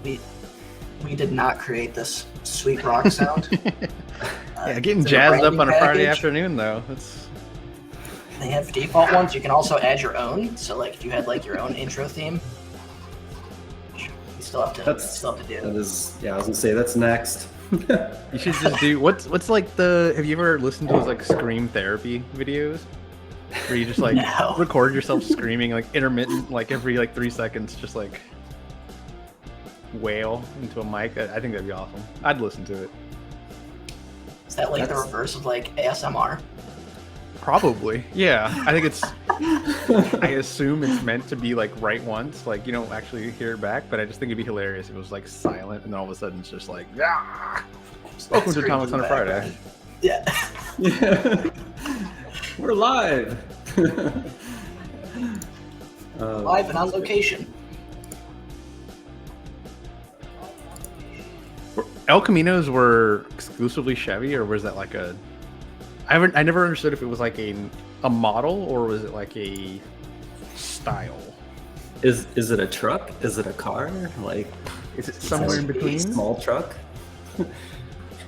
we did not create this sweet rock sound. Yeah, getting jazzed up on a Friday afternoon though. They have default ones. You can also add your own. So like if you had like your own intro theme, you still have to do it. That is, yeah, I was gonna say that's next. You should just do what's like the. Have you ever listened to those like scream therapy videos? Where you just like record yourself screaming like intermittent, like every like 3 seconds, just like wail into a mic. I think that'd be awesome. I'd listen to it. Is that like the reverse of like ASMR? Probably, yeah. I think it's. I assume it's meant to be like right once, like you don't actually hear it back. But I just think it'd be hilarious if it was like silent, and then all of a sudden it's just like, ah! Welcome to Atomics on a Friday. Yeah. We're live. Live and on location. El Caminos were exclusively Chevy, or was that like a? I never understood if it was like a model or was it like a style. Is it a truck? Is it a car? Like, is it somewhere in between? Small truck.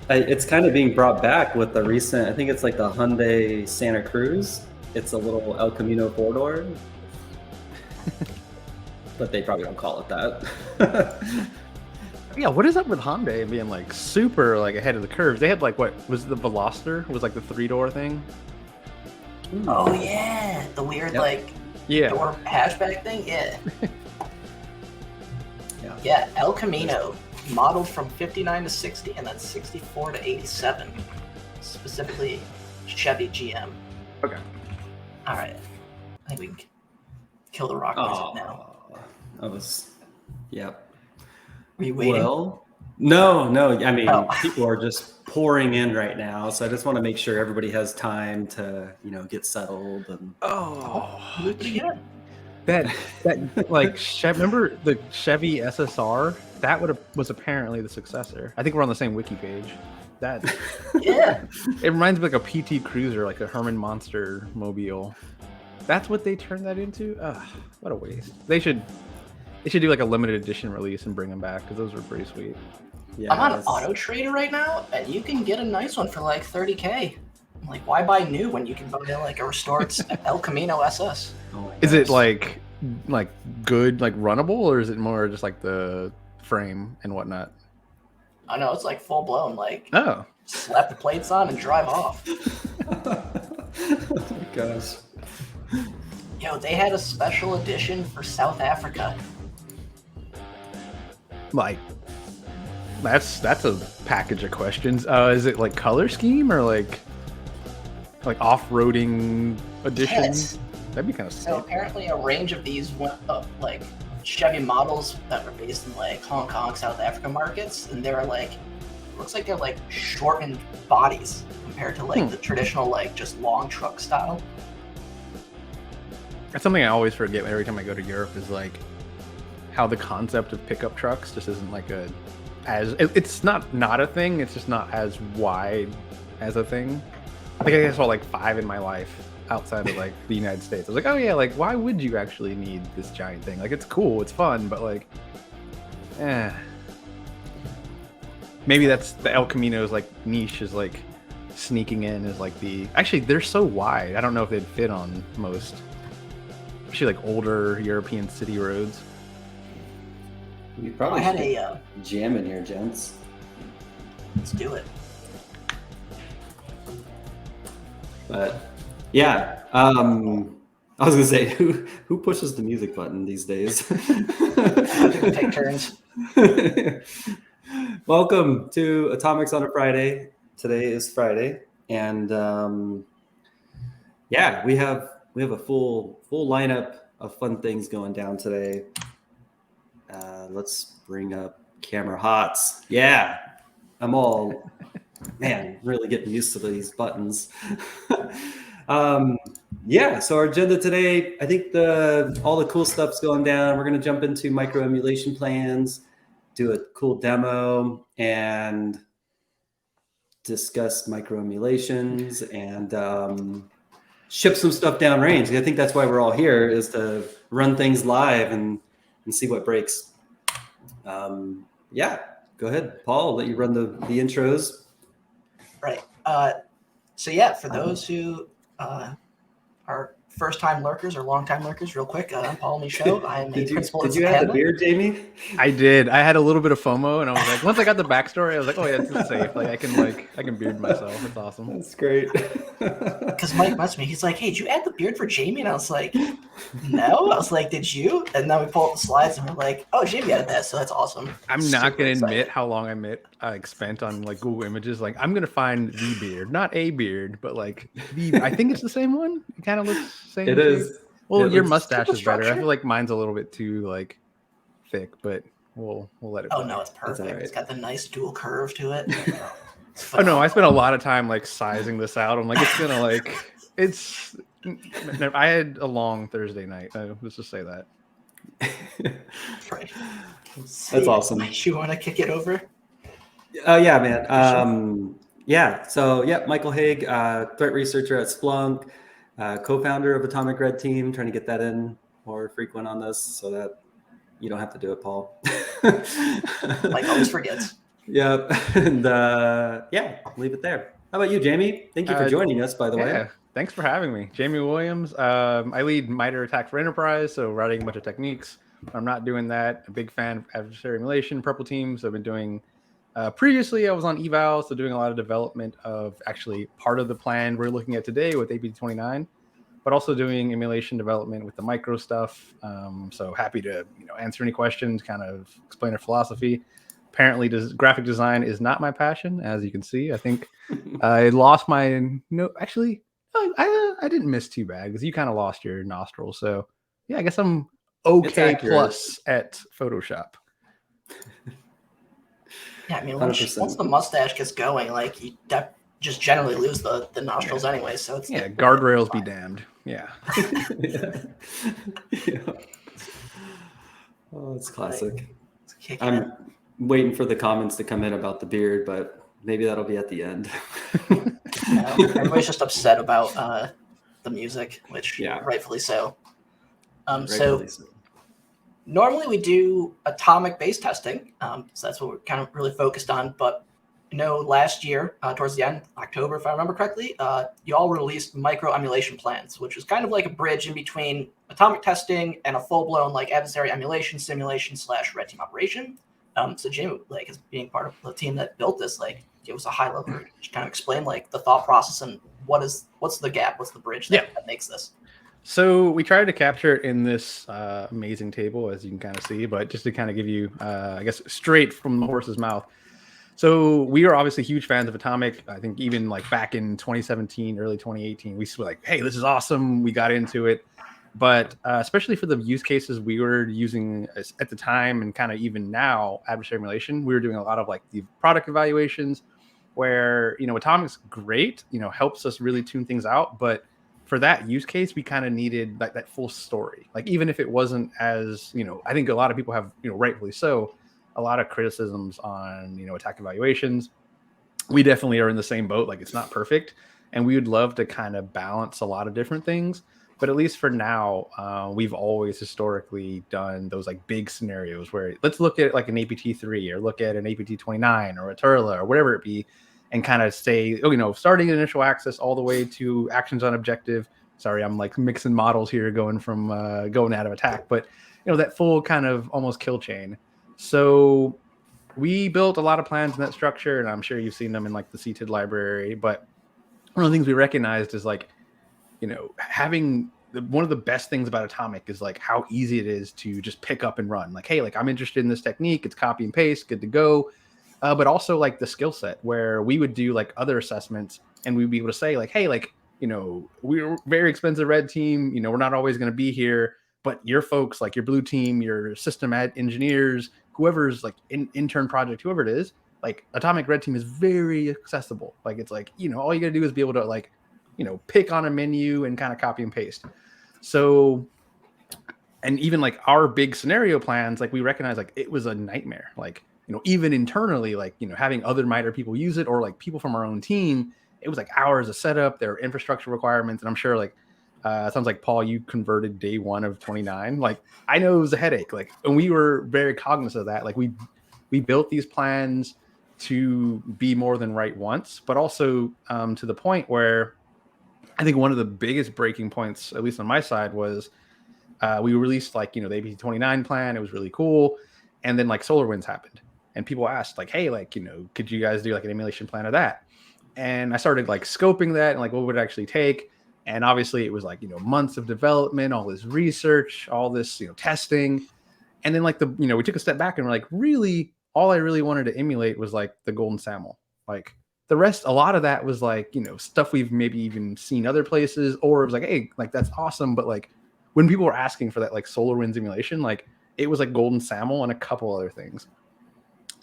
It's kind of being brought back with the recent. I think it's like the Hyundai Santa Cruz. It's a little El Camino 4-door, but they probably don't call it that. Yeah, what is up with Hyundai being like super like ahead of the curve? They had like what was the Veloster? Was like the 3-door thing? Oh yeah, the weird like door hatchback thing. Yeah. Yeah, El Camino modeled from 59 to 60, and then 64 to 87, specifically Chevy GM. Okay. All right, I think we can kill the rock music now. That was, yep. Were you waiting? Well, no. I mean, people are just pouring in right now, so I just want to make sure everybody has time to, get settled. And that like remember the Chevy SSR? That was apparently the successor. I think we're on the same wiki page. That it reminds me of like a PT Cruiser, like a Herman Monster mobile. That's what they turned that into. What a waste. They should do like a limited edition release and bring them back because those were pretty sweet. Yeah, I'm on Auto Trader right now, and you can get a nice one for like $30K. I'm like, why buy new when you can buy like a restored El Camino SS? Is it like good, like runnable, or is it more just like the frame and whatnot? I know it's like full blown. Like slap the plates on and drive off. Oh my gosh. Yo, they had a special edition for South Africa. Like, that's a package of questions. Is it like color scheme or like off-roading edition? Yes. That'd be kind of sick. So apparently a range of these went up, like Chevy models that were based in like Hong Kong, South Africa markets, and they're like, looks like they're like shortened bodies compared to like the traditional like just long truck style. That's something I always forget every time I go to Europe is like how the concept of pickup trucks just isn't like it's not a thing. It's just not as wide as a thing. I think I saw like 5 in my life outside of like the United States. I was like, oh yeah, like why would you actually need this giant thing? Like it's cool, it's fun, but like, maybe that's the El Camino's like niche is like sneaking in is like actually they're so wide. I don't know if they'd fit on most. Especially like older European city roads. You probably had a jam in here, gents. Let's do it. But yeah, I was gonna say who pushes the music button these days? I think we take turns. Welcome to Atomics on a Friday. Today is Friday, and we have a full lineup of fun things going down today. Let's bring up camera hots. Yeah, I'm all really getting used to these buttons. So our agenda today, I think all the cool stuff's going down. We're going to jump into Micro Emulation Plans, do a cool demo, and discuss micro emulations and ship some stuff downrange. I think that's why we're all here, is to run things live and see what breaks. Yeah, go ahead, Paul. I'll let you run the intros. Right. So yeah, for those who are first-time lurkers or long-time lurkers, real quick, I'm Paul Michaud. I am a principal in Did you have the Zapanda. beard, Jamie? I did. I had a little bit of FOMO, and I was like, once I got the backstory, I was like, oh yeah, this is safe. Like I can beard myself. It's awesome. That's great. Because Mike messaged me. He's like, "Hey, did you add the beard for Jamie?" And I was like, "No." I was like, "Did you?" And then we pull up the slides, and we're like, "Oh, Jamie added that, so that's awesome." I'm not gonna admit how long I spent on like Google Images. Like I'm gonna find the beard, not a beard, but like the. I think it's the same one. It kind of looks the same. It is. Well, your mustache is better. I feel like mine's a little bit too like thick, but we'll let it. Oh no, it's perfect. Right. It's got the nice dual curve to it. Oh no, I spent a lot of time like sizing this out. I'm like, it's gonna like it's. I had a long Thursday night. Let's just say that. Right. That's awesome. You want to kick it over? Oh yeah, man. Yeah. So yeah, Michael Haig, threat researcher at Splunk, co-founder of Atomic Red Team, trying to get that in more frequent on this so that you don't have to do it, Paul. Mike always forgets. Yep. And yeah, leave it there. How about you, Jamie? Thank you for joining us, by the way. Thanks for having me. Jamie Williams. I lead MITRE Attack for Enterprise, so writing a bunch of techniques. I'm not doing that. A big fan of adversary emulation, purple teams. I've been doing, previously I was on eval, so doing a lot of development of actually part of the plan we're looking at today with APT29, but also doing emulation development with the micro stuff. So happy to answer any questions, kind of explain our philosophy. Apparently graphic design is not my passion, as you can see. I think I lost my, actually, I didn't miss too bad because you kind of lost your nostrils. So yeah, I guess I'm okay plus at Photoshop. Yeah, I mean, once the mustache gets going, like you just generally lose the nostrils anyway. So it's guardrails be damned. Yeah. Yeah. Oh, it's classic. I'm waiting for the comments to come in about the beard, but maybe that'll be at the end. Everybody's just upset about the music, which rightfully so. So normally we do atomic base testing, so that's what we're kind of really focused on. But last year, towards the end, October, if I remember correctly, you all released Micro Emulation Plans, which is kind of like a bridge in between atomic testing and a full-blown like adversary emulation simulation / red team operation. So Jamie, like as being part of the team that built this, like give us a high level, just kind of explain like the thought process and what's the gap, what's the bridge that makes this. So we tried to capture it in this amazing table, as you can kind of see, but just to kind of give you, I guess, straight from the horse's mouth. So we are obviously huge fans of Atomic. I think even like back in 2017, early 2018, we were like, hey, this is awesome. We got into it. But especially for the use cases we were using at the time and kind of even now, adversary emulation, we were doing a lot of like the product evaluations where, Atomic's great, helps us really tune things out. But for that use case, we kind of needed that full story. Like, even if it wasn't as, I think a lot of people have, rightfully so, a lot of criticisms on, attack evaluations. We definitely are in the same boat. Like, it's not perfect. And we would love to kind of balance a lot of different things. But at least for now, we've always historically done those like big scenarios where let's look at like an APT3 or look at an APT29 or a Turla or whatever it be, and kind of say, starting initial access all the way to actions on objective. Sorry, I'm like mixing models here, going from going out of attack, but that full kind of almost kill chain. So we built a lot of plans in that structure, and I'm sure you've seen them in like the CTID library. But one of the things we recognized is like, having one of the best things about Atomic is like how easy it is to just pick up and run. Like, hey, like I'm interested in this technique. It's copy and paste, good to go. But also like the skill set where we would do like other assessments and we'd be able to say like, hey, like, we're very expensive red team. We're not always going to be here, but your folks, like your blue team, your system engineers, whoever's like intern project, whoever it is, like Atomic Red Team is very accessible. Like, it's like, all you got to do is be able to like, pick on a menu and kind of copy and paste. So, and even like our big scenario plans, like we recognize like it was a nightmare. Like, even internally, like, having other MITRE people use it or like people from our own team, it was like hours of setup, their infrastructure requirements. And I'm sure like Sounds like, Paul, you converted day 1 of 29. Like, I know it was a headache. Like, and we were very cognizant of that. Like, we built these plans to be more than right once, but also to the point where I think one of the biggest breaking points, at least on my side, was we released like, the APT29 plan. It was really cool. And then like SolarWinds happened and people asked like, hey, like, could you guys do like an emulation plan of that? And I started like scoping that and like, what would it actually take? And obviously it was like, months of development, all this research, all this, testing. And then like we took a step back and we're like, really, all I really wanted to emulate was like the golden SAML. Like the rest, a lot of that was like, stuff we've maybe even seen other places, or it was like, hey, like that's awesome. But like when people were asking for that like SolarWinds emulation, like it was like golden SAML and a couple other things.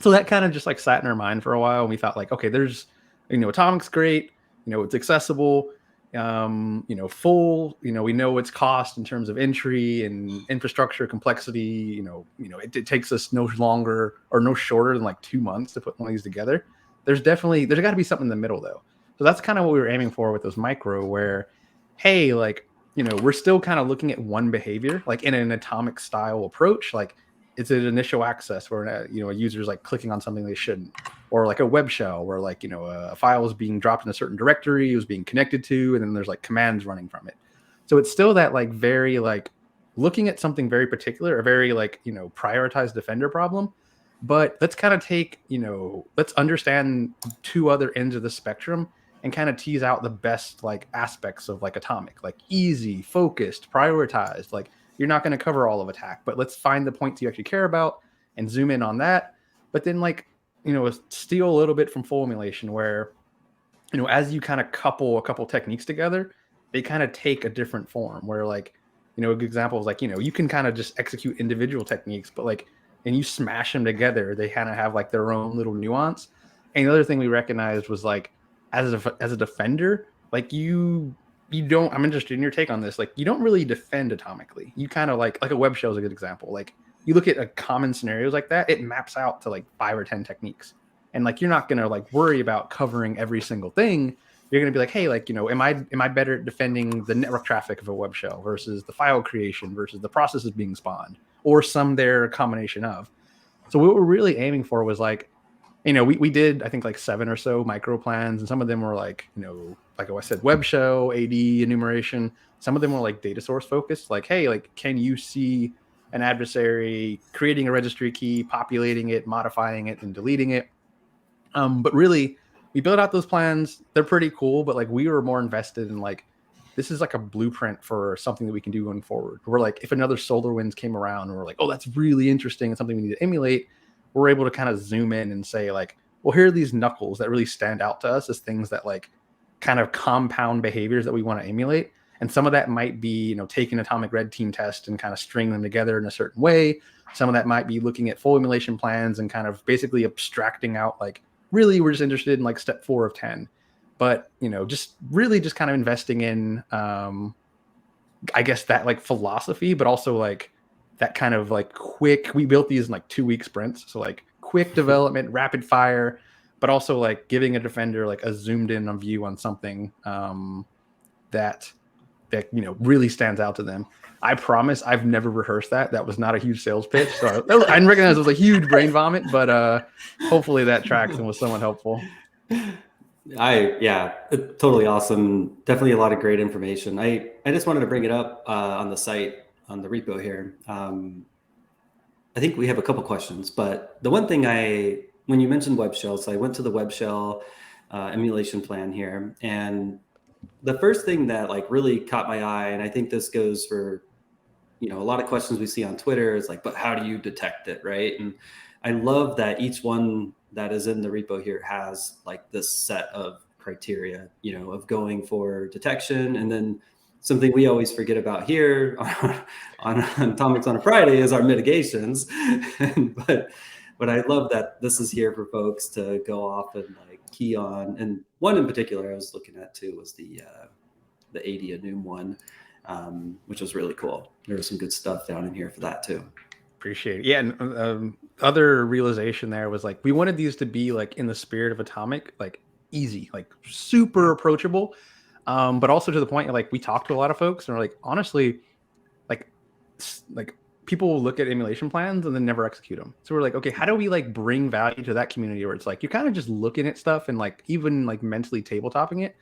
So that kind of just like sat in our mind for a while. And we thought like, okay, there's, Atomic's great, it's accessible, full, we know its cost in terms of entry and infrastructure complexity, it takes us no longer or no shorter than like 2 months to put one of these together. There's got to be something in the middle though. So that's kind of what we were aiming for with those micro, where, hey, like, we're still kind of looking at one behavior, like in an atomic style approach. Like it's an initial access where, a user's like clicking on something they shouldn't, or like a web shell where like, a file is being dropped in a certain directory, it was being connected to, and then there's like commands running from it. So it's still that like very like looking at something very particular, a very like, prioritized defender problem. But let's kind of take, let's understand 2 other ends of the spectrum and kind of tease out the best like aspects of like Atomic, like easy, focused, prioritized. Like you're not going to cover all of attack, but let's find the points you actually care about and zoom in on that. But then like, steal a little bit from full emulation where, as you kind of couple a couple techniques together, they kind of take a different form where like, a good example is like, you can kind of just execute individual techniques, but like, and you smash them together, they kind of have like their own little nuance. And the other thing we recognized was like, as a defender, like you don't, I'm interested in your take on this. Like you don't really defend atomically. You kind of like a web shell is a good example. Like you look at a common scenarios like that, it maps out to like 5 or 10 techniques. And like, you're not going to like worry about covering every single thing. You're going to be like, hey, like, am I better at defending the network traffic of a web shell versus the file creation versus the processes being spawned, or some there combination of. So what we're really aiming for was like, we did, I think, like 7 or so micro plans, and some of them were like, like I said, web shell, AD enumeration. Some of them were like data source focused. Like, hey, like, can you see an adversary creating a registry key, populating it, modifying it, and deleting it? But really, we built out those plans. They're pretty cool, but like we were more invested in like, this is like a blueprint for something that we can do going forward. We're like, if another SolarWinds came around and we're like, oh, that's really interesting and something we need to emulate, we're able to kind of zoom in and say like, well, here are these knuckles that really stand out to us as things that like kind of compound behaviors that we want to emulate. And some of that might be, taking Atomic Red Team test and kind of string them together in a certain way. Some of that might be looking at full emulation plans and kind of basically abstracting out like, really, we're just interested in like step 4 of 10. But, just really just kind of investing in, I guess that like philosophy, but also like that kind of like quick, we built these in like 2-week sprints. So like quick development, rapid fire, but also like giving a defender like a zoomed in view on something that really stands out to them. I promise I've never rehearsed that. That was not a huge sales pitch. So I recognize it was a huge brain vomit, but hopefully that tracks and was somewhat helpful. Totally awesome. Definitely a lot of great information. I just wanted to bring it up on the site, on the repo here. I think we have a couple questions, but the one thing when you mentioned web shells, I went to the web shell emulation plan here, and the first thing that like really caught my eye, and I think this goes for, a lot of questions we see on Twitter is like, but how do you detect it, right? And I love that each one that is in the repo here has like this set of criteria, of going for detection. And then something we always forget about here on Atomics on a Friday is our mitigations. but I love that this is here for folks to go off and like key on. And one in particular I was looking at too was the AD&CK one, which was really cool. There was some good stuff down in here for that too. Appreciate it. Yeah, and other realization there was like, we wanted these to be like in the spirit of Atomic, like easy, like super approachable. But also to the point, like we talked to a lot of folks and we're like, honestly, like people will look at emulation plans and then never execute them. So we're like, okay, how do we like bring value to that community where it's like, you're kind of just looking at stuff and like even like mentally tabletopping it.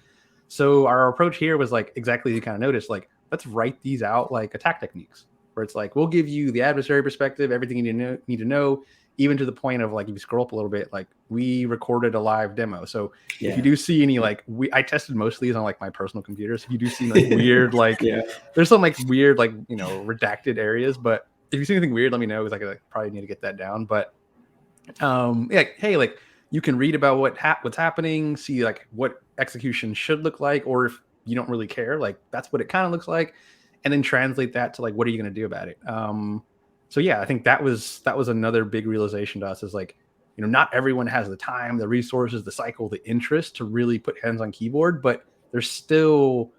So our approach here was like, exactly, you kind of noticed, like, let's write these out like attack techniques where it's like, we'll give you the adversary perspective, everything you need to know, even to the point of like, if you scroll up a little bit, like we recorded a live demo. So if you do see any, like I tested most of these on like my personal computer. So if you do see like weird, like there's some like weird, like, you know, redacted areas, but if you see anything weird, let me know, because I probably need to get that down. But yeah, hey, like you can read about what's happening, see like what execution should look like, or if you don't really care, like that's what it kind of looks like, and then translate that to like, what are you going to do about it? So yeah, I think that was another big realization to us, is like, you know, not everyone has the time, the resources, the cycle, the interest to really put hands on keyboard, but there's still,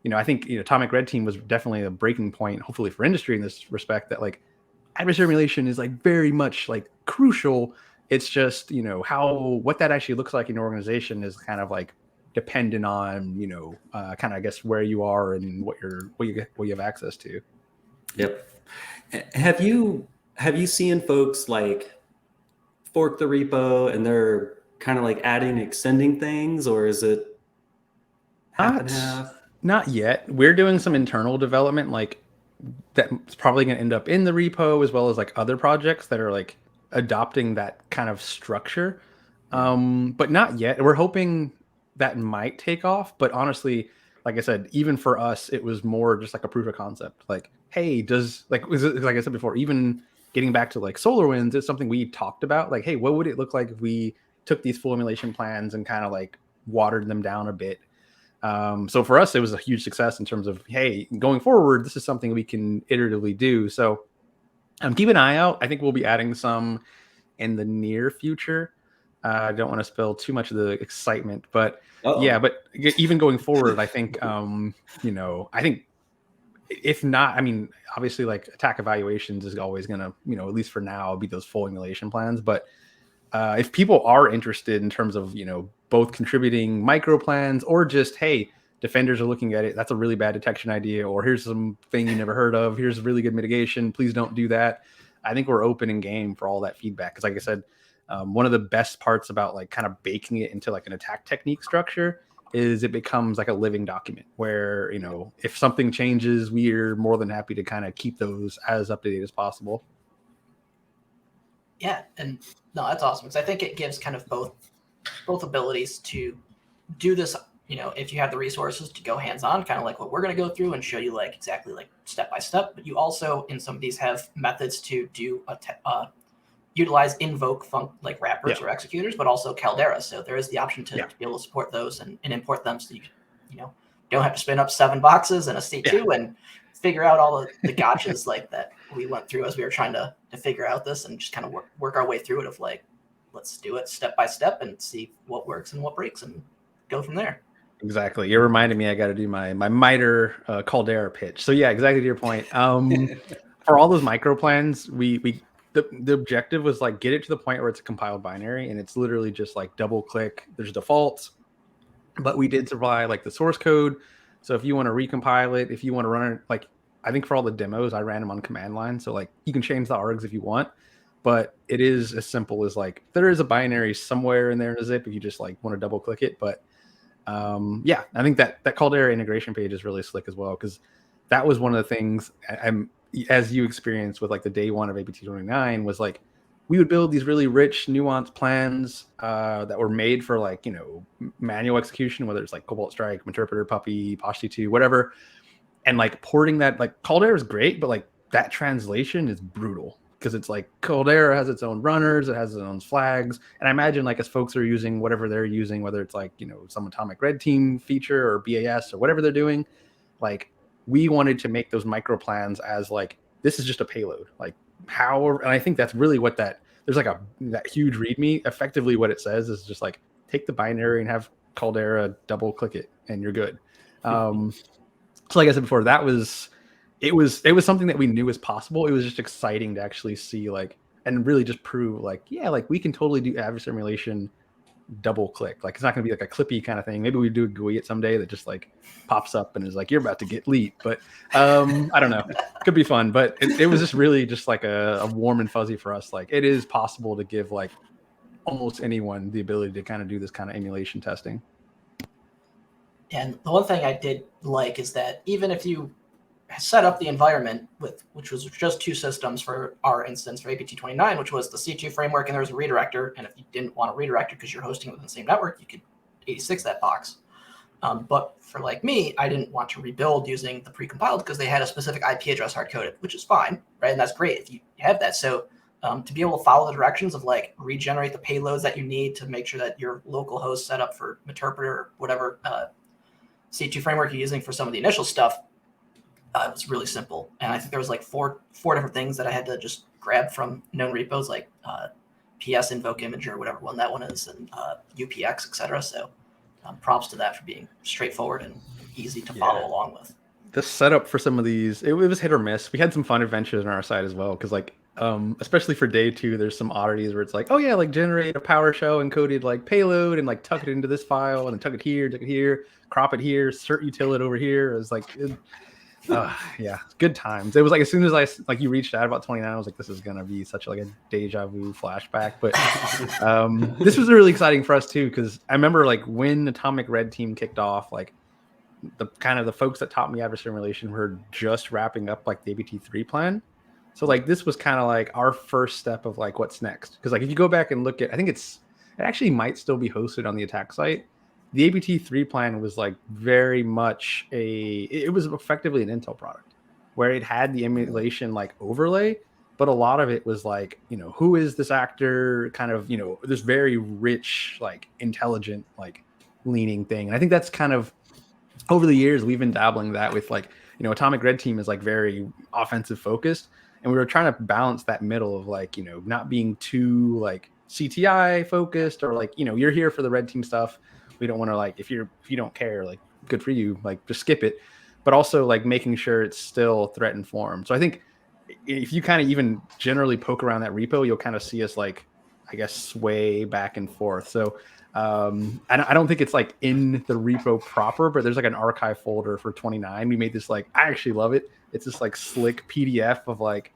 you know, I think, you know, Atomic Red Team was definitely a breaking point, hopefully for industry in this respect, that like adversary emulation is like very much like crucial. It's just, you know, what that actually looks like in your organization is kind of like dependent on, you know, kind of, I guess, where you are and what you have access to. Yep. Have you seen folks like fork the repo and they're kind of like adding, extending things, or is it half and half? Not yet. We're doing some internal development, like that's probably going to end up in the repo, as well as like other projects that are like adopting that kind of structure. But not yet. We're hoping that might take off, but honestly, like I said, even for us, it was more just like a proof of concept. Like, hey, like I said before, even getting back to like SolarWinds, it's something we talked about. Like, hey, what would it look like if we took these full emulation plans and kind of like watered them down a bit? So for us, it was a huge success in terms of, hey, going forward, this is something we can iteratively do. So keep an eye out. I think we'll be adding some in the near future. I don't want to spill too much of the excitement, but yeah, but even going forward, I think, you know, I think if not, I mean, obviously like attack evaluations is always going to, you know, at least for now, be those full emulation plans. But if people are interested in terms of, you know, both contributing micro plans or just, hey, defenders are looking at it, that's a really bad detection idea, or here's some thing you never heard of, here's really good mitigation, please don't do that. I think we're open and game for all that feedback. Because like I said, one of the best parts about like kind of baking it into like an attack technique structure is it becomes like a living document where, you know, if something changes, we're more than happy to kind of keep those as up to date as possible. Yeah, and no, that's awesome, because I think it gives kind of both abilities to do this. You know, if you have the resources to go hands-on, kind of like what we're going to go through and show you like exactly like step by step, but you also in some of these have methods to do utilize invoke like wrappers or executors, but also Caldera. So there is the option to be able to support those and import them, so you know, don't have to spin up 7 boxes and a C2 and figure out all the gotchas like that we went through as we were trying to figure out this, and just kind of work our way through it of like, let's do it step by step and see what works and what breaks and go from there. Exactly. You're reminding me I got to do my MITRE Caldera pitch. So yeah, exactly to your point. For all those micro plans, the objective was like get it to the point where it's a compiled binary and it's literally just like double click. There's defaults, but we did supply like the source code. So if you want to recompile it, if you want to run it, like I think for all the demos, I ran them on command line. So like you can change the args if you want, but it is as simple as like there is a binary somewhere in there in a zip if you just like want to double click it. But yeah, I think that Caldera integration page is really slick as well, because that was one of the things I'm as you experienced with like the day one of APT29 was like we would build these really rich, nuanced plans that were made for like, you know, manual execution, whether it's like Cobalt Strike, Interpreter, Puppy, POSH-T2, whatever. And like porting that, like Caldera is great, but like that translation is brutal because it's like Caldera has its own runners, it has its own flags. And I imagine like as folks are using whatever they're using, whether it's like, you know, some Atomic Red Team feature or BAS or whatever they're doing, like we wanted to make those micro plans as like, this is just a payload. Like how, and I think that's really what there's like that huge README. Effectively what it says is just like, take the binary and have Caldera double click it and you're good. So like I said before, it was something that we knew was possible. It was just exciting to actually see like, and really just prove like, yeah, like we can totally do adversary emulation double click. Like it's not going to be like a clippy kind of thing. Maybe we do a GUI it someday that just like pops up and is like, you're about to get leet. But I don't know. Could be fun. But it was just really just like a warm and fuzzy for us. Like it is possible to give like almost anyone the ability to kind of do this kind of emulation testing. And the one thing I did like is that even if you set up the environment with, which was just 2 systems for our instance for APT29, which was the C2 framework, and there was a redirector. And if you didn't want a redirector because you're hosting it within the same network, you could 86 that box. But for like me, I didn't want to rebuild using the precompiled because they had a specific IP address hard-coded, which is fine, right? And that's great if you have that. So to be able to follow the directions of like regenerate the payloads that you need to make sure that your local host set up for MITRE or whatever C2 framework you're using for some of the initial stuff, it was really simple. And I think there was like four different things that I had to just grab from known repos, like PS invoke imager, whatever one that one is, and UPX, etc. So props to that for being straightforward and easy to follow along with. The setup for some of these, it was hit or miss. We had some fun adventures on our side as well, because like especially for day 2, there's some oddities where it's like, oh yeah, like generate a PowerShell encoded like payload and like tuck it into this file and then tuck it here, crop it here, cert util it over here. It was like yeah, good times. It was like as soon as you reached out about 29, I was like, this is gonna be such like a deja vu flashback. But this was really exciting for us too, because I remember like when Atomic Red Team kicked off, like the folks that taught me adversarial emulation were just wrapping up like the APT3 plan. So like this was kind of like our first step of like what's next. Because like if you go back and look at, I think it actually might still be hosted on the ATT&CK site. The APT3 plan was like very much it was effectively an Intel product where it had the emulation like overlay, but a lot of it was like, who is this actor kind of, this very rich, like intelligent, like leaning thing. And I think that's kind of over the years, we've been dabbling that with like, Atomic Red Team is like very offensive focused. And we were trying to balance that middle of like, not being too like CTI focused or like, you're here for the red team stuff. We don't want to like, if you don't care, like good for you, like just skip it. But also like making sure it's still threat informed. So I think if you kind of even generally poke around that repo, you'll kind of see us like, I guess, sway back and forth. So I don't think it's like in the repo proper, but there's like an archive folder for 29. We made this like, I actually love it. It's this like slick PDF of like,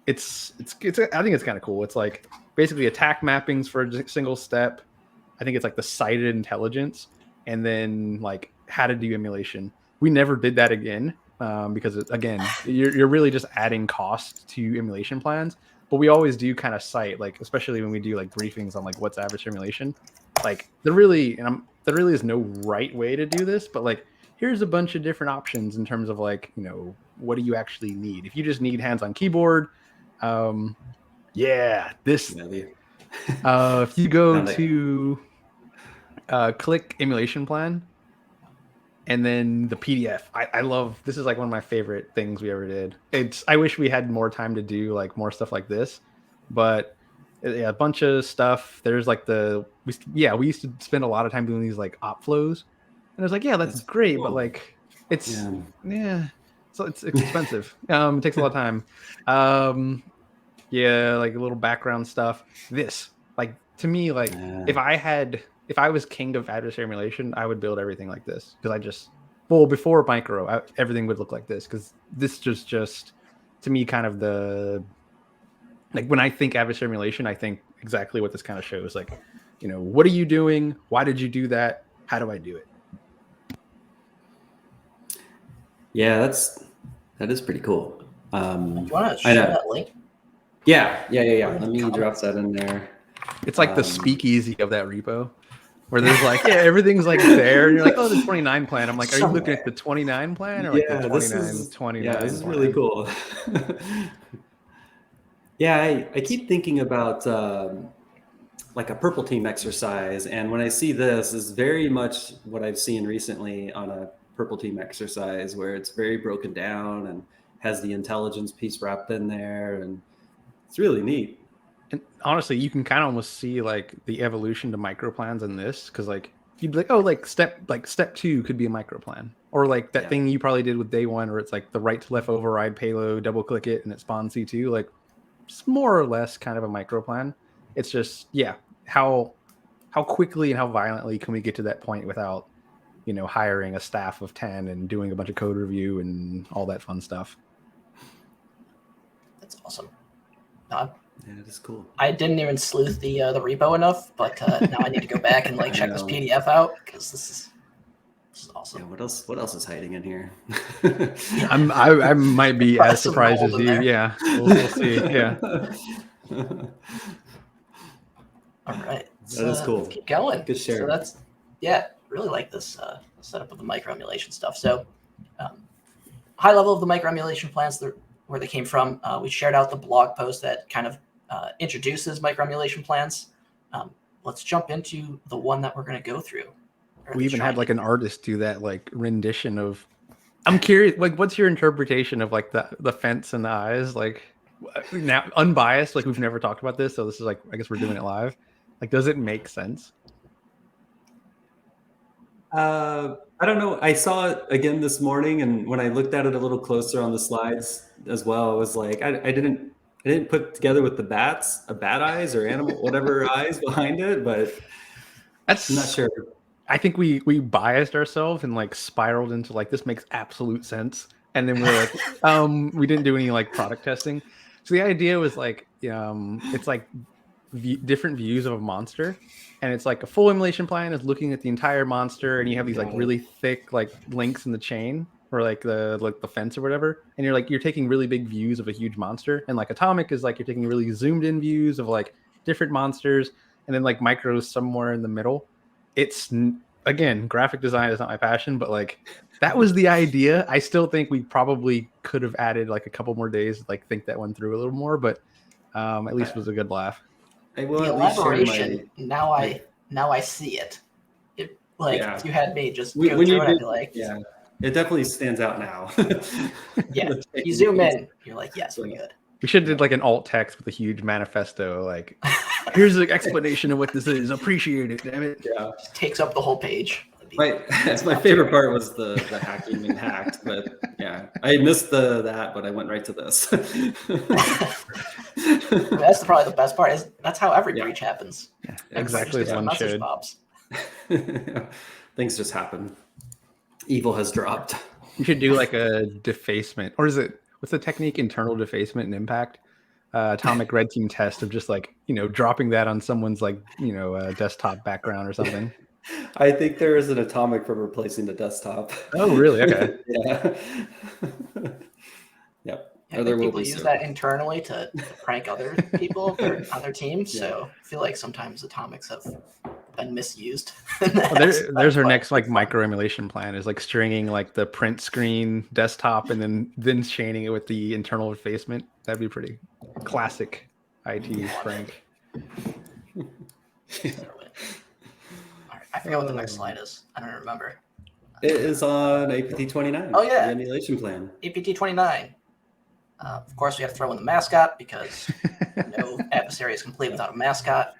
it's I think it's kind of cool. It's like basically attack mappings for a single step. I think it's like the cited intelligence and then like how to do emulation. We never did that again because again, you're really just adding cost to emulation plans. But we always do kind of cite, like, especially when we do like briefings on like what's adversarial emulation, like there really is no right way to do this, but like here's a bunch of different options in terms of like, what do you actually need? If you just need hands-on keyboard, if you go to click emulation plan and then the PDF, I love, this is like one of my favorite things we ever did. I wish we had more time to do like more stuff like this, but yeah, a bunch of stuff. There's like we used to spend a lot of time doing these like op flows, and I was like, yeah, that's great, cool. But like it's so it's expensive. It takes a lot of time. Like a little background stuff. This, like, to me, like if I was king of adversarial emulation, I would build everything like this, because before Micro, everything would look like this, because this just to me kind of like when I think adversarial emulation, I think exactly what this kind of shows. Like, what are you doing? Why did you do that? How do I do it? Yeah, that is pretty cool. Do you want to share that link? Yeah. Let me drop that in there. It's like the speakeasy of that repo, where there's like, everything's like there, and you're like, oh, the 29 plan. I'm like, are you looking at the 29 plan or like the 29? Yeah, this is really cool. Yeah, I keep thinking about like a purple team exercise, and when I see this, is very much what I've seen recently on a purple team exercise, where it's very broken down and has the intelligence piece wrapped in there, and it's really neat. And honestly, you can kind of almost see like the evolution to micro plans in this, because like you'd be like, oh, like step 2 could be a micro plan, or like that thing you probably did with day 1, where it's like the right to left override payload, double click it, and it spawns C2. Like it's more or less kind of a micro plan. It's just how how quickly and how violently can we get to that point without, hiring a staff of 10 and doing a bunch of code review and all that fun stuff. That's awesome. Yeah, it is cool. I didn't even sleuth the repo enough, but now I need to go back and check this PDF out because this is awesome. Yeah, what else is hiding in here? I might be as surprised as you. There. Yeah, we'll see. Yeah. All right. That is cool. Let's keep going. Good share. So really like this setup of the micro emulation stuff. So high level of the micro emulation plans, where they came from. We shared out the blog post that kind of introduces micro emulation plans. Let's jump into the one that we're going to go through. We even had an artist do that rendition of. I'm curious, what's your interpretation of the fence and the eyes? Now unbiased, we've never talked about this, so this is I guess we're doing it live. Does it make sense? I don't know. I saw it again this morning, and when I looked at it a little closer on the slides as well, I was like, I didn't put together with the bat eyes or animal whatever eyes behind it, but I'm not sure. I think we biased ourselves and spiraled into this makes absolute sense, and then we were we didn't do any product testing. So the idea was it's different views of a monster, and it's a full emulation plan is looking at the entire monster, and you have these really thick links in the chain or the fence or whatever, and you're taking really big views of a huge monster, and Atomic is you're taking really zoomed in views of different monsters, and then Micro's somewhere in the middle. It's again, graphic design is not my passion, but that was the idea. I still think we probably could have added a couple more days to think that one through a little more, but at least it was a good laugh. The elaboration, now I see it. If you had me just go through it, I'd be yeah, it definitely stands out now. Yeah, you zoom in, you're yes, we're good. We should have did an alt text with a huge manifesto, here's the explanation of what this is. Appreciate it, damn it. Yeah, just takes up the whole page. My favorite part was the hacking and hacked, but yeah, I missed that, but I went right to this. That's probably the best part. That's how every breach happens. Yeah, exactly as one should. Things just happen. Evil has dropped. You should do a defacement, or is it? What's the technique? Internal defacement and impact. Atomic red team test of just dropping that on someone's desktop background or something. I think there is an atomic for replacing the desktop. Oh, really? Okay. Yeah. Yep. Yeah, people use that internally to prank other people on their team. Yeah. So I feel sometimes atomics have been misused. Well, there's our next micro emulation plan is stringing the print screen desktop and then chaining it with the internal defacement. That'd be pretty classic IT prank. I forget what the next slide is. I don't remember. It is on APT29. Oh yeah, the emulation plan. APT29. Of course, we have to throw in the mascot because no adversary is complete without a mascot,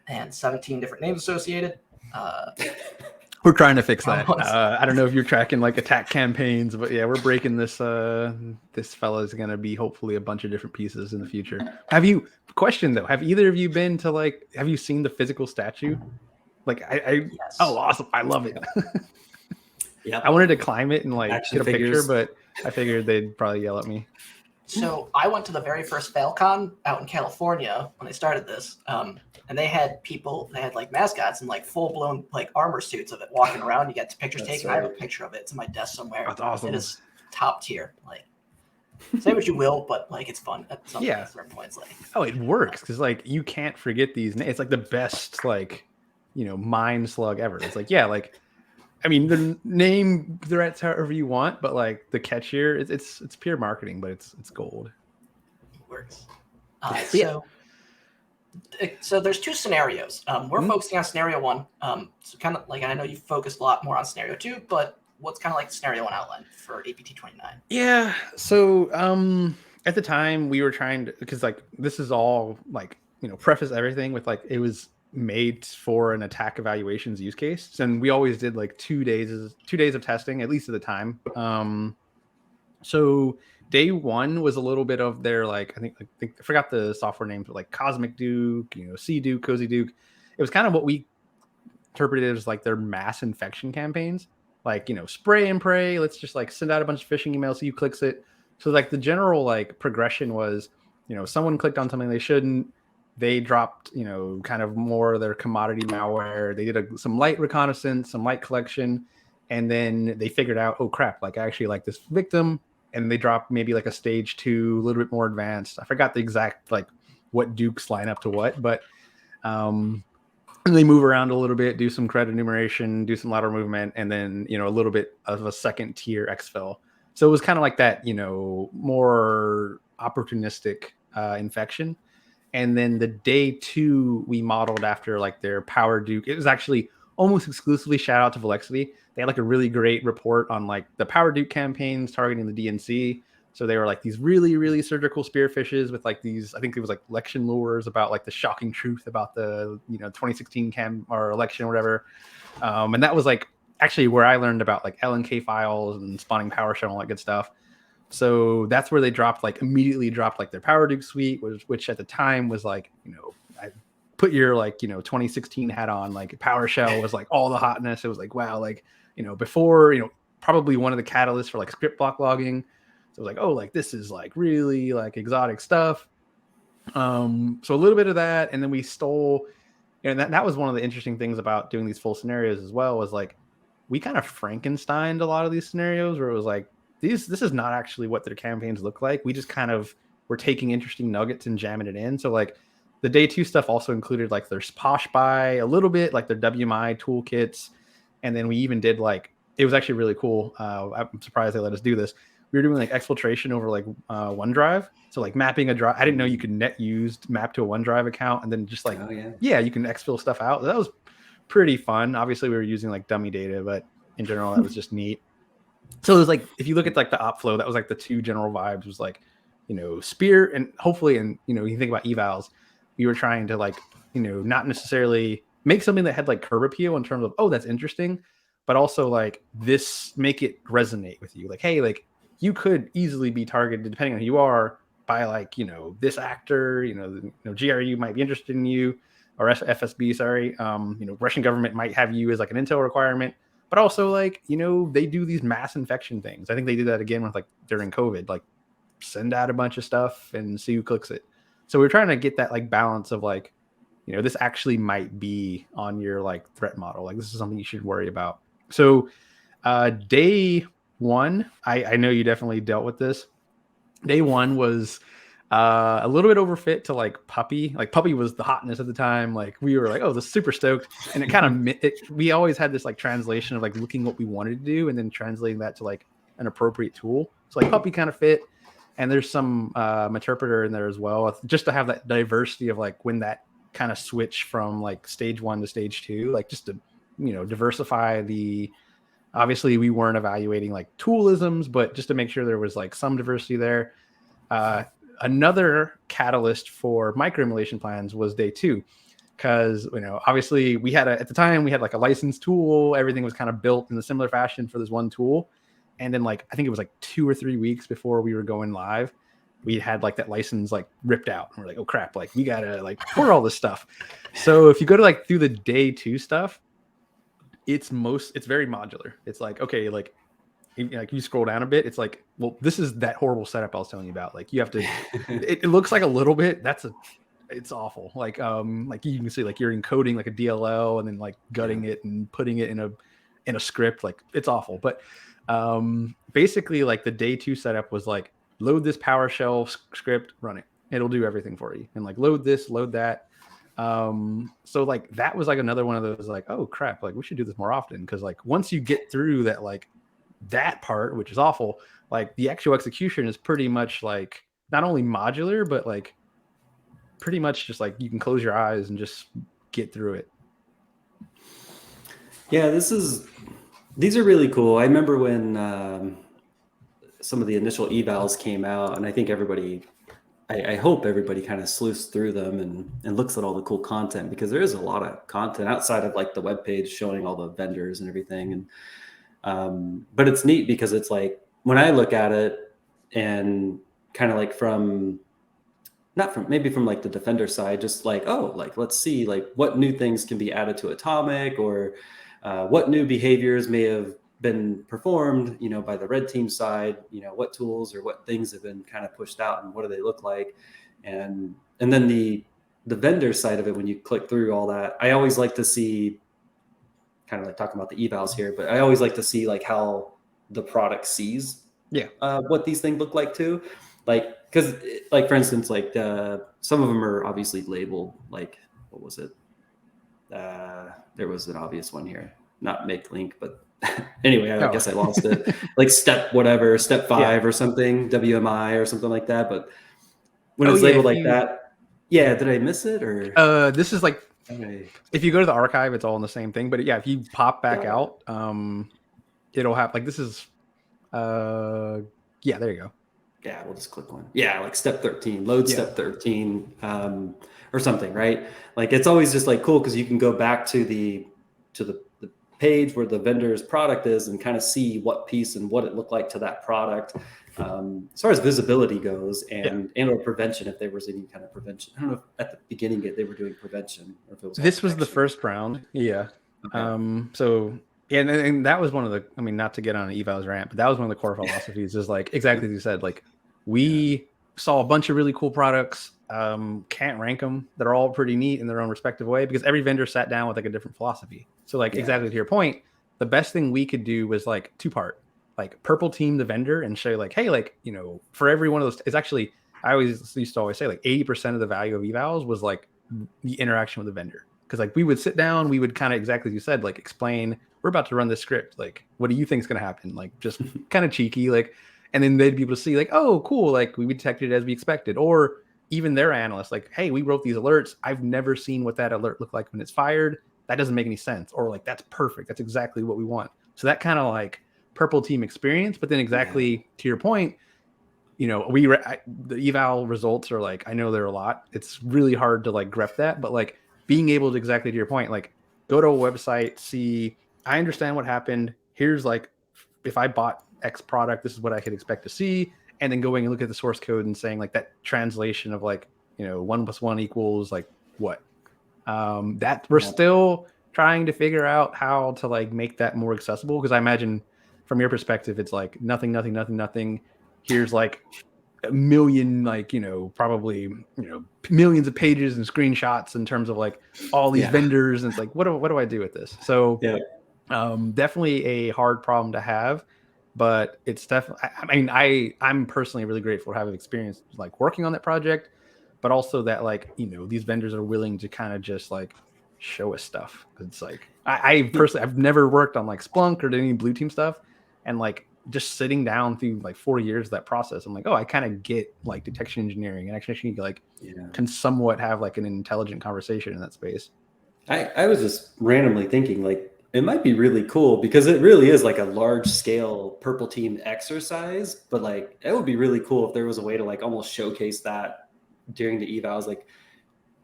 and 17 different names associated. We're trying to fix that. I don't know if you're tracking attack campaigns, but yeah, we're breaking this. This fella is going to be hopefully a bunch of different pieces in the future. Question though, have either of you been to have you seen the physical statue? Yes. Oh, awesome. I love it. Yeah. I wanted to climb it and Action get a figures. picture, but I figured they'd probably yell at me. So I went to the very first FailCon out in California when I started this, and they had mascots and full blown armor suits of it walking around. You get pictures taken. Right. I have a picture of it. It's in my desk somewhere. That's awesome. It is top tier. Say what you will, but it's fun at some certain points. Oh, it works because you can't forget these. It's the best mind slug ever. It's I mean, the name threats however you want, but like the catchier, it's pure marketing, but it's gold. It works. So there's two scenarios. We're focusing on scenario one. So kind of like, I know you focused a lot more on scenario two, but what's kind of like the scenario one outline for APT29? Yeah. So at the time we were trying to, because like this is all like, preface everything with like, it was made for an attack evaluations use case. And we always did like 2 days of testing, at least at the time. So day one was a little bit of their, like, I think I forgot the software names, but like Cosmic Duke, Sea Duke, Cozy Duke. It was kind of what we interpreted as like their mass infection campaigns, like, you know, spray and pray. Let's just like send out a bunch of phishing emails so you clicks it. So like the general like progression was, you know, someone clicked on something they shouldn't. They dropped, you know, kind of more of their commodity malware. They did some light reconnaissance, some light collection, and then they figured out, oh crap, like I actually like this victim, and they dropped maybe like a stage 2, a little bit more advanced. I forgot the exact like what dukes line up to what, but and they move around a little bit, do some credit enumeration, do some lateral movement, and then, you know, a little bit of a second tier exfil. So it was kind of like that, you know, more opportunistic infection. And then the day 2 we modeled after like their Power Duke. It was actually almost exclusively, shout out to Velexity. They had like a really great report on like the Power Duke campaigns targeting the DNC. So they were like these really, really surgical spearfishes with like these, I think it was like election lures about like the shocking truth about the, you know, 2016 or election or whatever. And that was like actually where I learned about like LNK files and spawning PowerShell and all that good stuff. So that's where they immediately dropped like their Power Duke suite, which at the time was like, you know, I put your like, you know, 2016 hat on, like PowerShell was like all the hotness. It was like, wow, like, you know, before, you know, probably one of the catalysts for like script block logging. So it was like, oh, like this is like really like exotic stuff. So a little bit of that. And then we stole, and that was one of the interesting things about doing these full scenarios as well, was like, we kind of Frankensteined a lot of these scenarios where it was like, this is not actually what their campaigns look like. We just kind of were taking interesting nuggets and jamming it in. So like the day 2 stuff also included like their Posh Buy a little bit, like their WMI toolkits. And then we even did like, it was actually really cool. I'm surprised they let us do this. We were doing like exfiltration over like OneDrive. So like mapping a drive. I didn't know you could net used map to a OneDrive account and then just like, yeah, you can exfil stuff out. That was pretty fun. Obviously we were using like dummy data, but in general, that was just neat. So it was like, if you look at like the op flow, that was like the 2 general vibes was like, you know, spear and hopefully, and, you know, you think about evals, we were trying to like, you know, not necessarily make something that had like curb appeal in terms of, oh, that's interesting, but also like this, make it resonate with you. Like, hey, like you could easily be targeted depending on who you are by like, you know, this actor, you know, GRU might be interested in you, or FSB, sorry. You know, Russian government might have you as like an intel requirement. But also, like, you know, they do these mass infection things. I think they did that again with like during COVID, like send out a bunch of stuff and see who clicks it. So we're trying to get that like balance of like, you know, this actually might be on your like threat model. Like this is something you should worry about. So day 1, I know you definitely dealt with this. Day 1 was a little bit overfit to like Puppy. Like Puppy was the hotness at the time. Like we were like, oh, this is super stoked. And it kind of, we always had this like translation of like looking what we wanted to do and then translating that to like an appropriate tool. So like Puppy kind of fit. And there's some interpreter in there as well, just to have that diversity of like when that kind of switch from like stage 1 to stage 2, like just to, you know, diversify the, obviously we weren't evaluating like toolisms, but just to make sure there was like some diversity there. Another catalyst for Micro Emulation Plans was day 2, because, you know, obviously we had at the time we had like a licensed tool. Everything was kind of built in a similar fashion for this one tool. And then like, I think it was like 2 or 3 weeks before we were going live, we had like that license like ripped out. And we're like, oh crap, like we gotta like pour all this stuff. So if you go to like through the day 2 stuff, it's very modular. It's like, okay, like you scroll down a bit, it's like, well, this is that horrible setup I was telling you about. Like you have to, it looks like a little bit, it's awful. Like you can see like you're encoding like a DLL and then like gutting it and putting it in a script. Like it's awful. But basically like the day 2 setup was like, load this PowerShell script, run it. It'll do everything for you. And like load this, load that. So like that was like another one of those like, oh crap, like we should do this more often. Cause like once you get through that, like that part, which is awful, like the actual execution is pretty much like not only modular, but like pretty much just like you can close your eyes and just get through it. Yeah, these are really cool. I remember when some of the initial evals came out, and I think I hope everybody kind of sleuths through them and looks at all the cool content, because there is a lot of content outside of like the webpage showing all the vendors and everything. And but it's neat because it's like when I look at it and kind of like from not from maybe from like the Defender side, just like, oh, like let's see like what new things can be added to Atomic, or what new behaviors may have been performed, by the red team side, what tools or what things have been kind of pushed out and what do they look like. And then the vendor side of it, when you click through all that, I always like to see, kind of like talking about the evals here, but I always like to see like how the product sees what these things look like too. Like, because like for instance, like some of them are obviously labeled, like what was it, there was an obvious one here, not make link, but anyway, I guess I lost it. Like step 5 or something, WMI or something like that. But when it's labeled like that, did I miss it? Or this is like, if you go to the archive, it's all in the same thing. But yeah, if you pop back out, it'll have like, this is there you go. Yeah, we'll just click one. Yeah, like step 13, load step 13, or something, right? Like it's always just like cool because you can go back to the page where the vendor's product is and kind of see what piece and what it looked like to that product. As far as visibility goes, and or prevention, if there was any kind of prevention. I don't know if at the beginning they were doing prevention, or if it was. This was the first round. Yeah. Okay. So. Yeah, and that was one of the, I mean, not to get on an evals rant, but that was one of the core philosophies is like, exactly as you said, like we saw a bunch of really cool products, can't rank them. They're all pretty neat in their own respective way because every vendor sat down with like a different philosophy. So like exactly to your point, the best thing we could do was like 2-part, like purple team the vendor and show like, hey, like, for every one of those, it's actually, I used to always say like 80% of the value of evals was like the interaction with the vendor. Because like we would sit down, we would kind of exactly as you said, like explain, we're about to run this script. Like, what do you think is going to happen? Like, just kind of cheeky, like, and then they'd be able to see, like, oh, cool, like we detected it as we expected, or even their analysts, like, hey, we wrote these alerts. I've never seen what that alert looked like when it's fired. That doesn't make any sense, or like that's perfect. That's exactly what we want. So that kind of like purple team experience, but then exactly to your point, the eval results are like, I know there are a lot. It's really hard to like grep that, but like being able to exactly to your point, like go to a website, see, I understand what happened. Here's like, if I bought X product, this is what I could expect to see. And then going and look at the source code and saying like that translation of like, 1 + 1 = like what? That we're still trying to figure out how to like make that more accessible. Because I imagine from your perspective, it's like nothing. Here's like a million, like, probably, millions of pages and screenshots in terms of like all these vendors. And it's like, what do I do with this? So definitely a hard problem to have, but it's definitely, I mean, I'm personally really grateful to have experience like working on that project, but also that like, these vendors are willing to kind of just like show us stuff. It's like, I personally, I've never worked on like Splunk or any blue team stuff. And like, just sitting down through like 4 years of that process, I'm like, oh, I kind of get like detection engineering and actually like can somewhat have like an intelligent conversation in that space. I was just randomly thinking like it might be really cool because it really is like a large scale purple team exercise, but like it would be really cool if there was a way to like almost showcase that during the evals. Like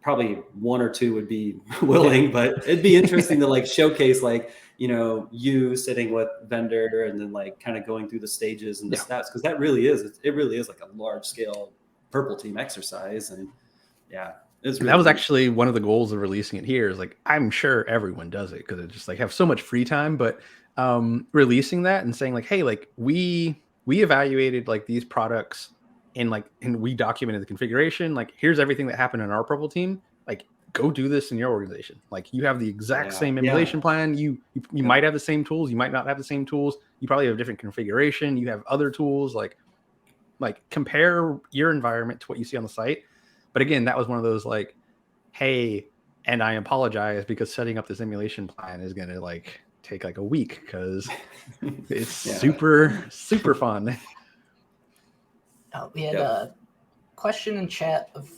probably 1 or 2 would be willing, but it'd be interesting to like showcase like, you sitting with vendor and then like kind of going through the stages and the steps. Cause that really is, it really is like a large scale purple team exercise. And really that was actually one of the goals of releasing it here is like, I'm sure everyone does it because it just like have so much free time, but releasing that and saying like, hey, like we evaluated like these products and we documented the configuration. Like, here's everything that happened in our purple team. Like, go do this in your organization. Like, you have the exact same emulation plan. You might have the same tools. You might not have the same tools. You probably have a different configuration. You have other tools. Like compare your environment to what you see on the site. But again, that was one of those like, hey, and I apologize because setting up this emulation plan is going to like take like a week because it's super fun. We had a question in chat of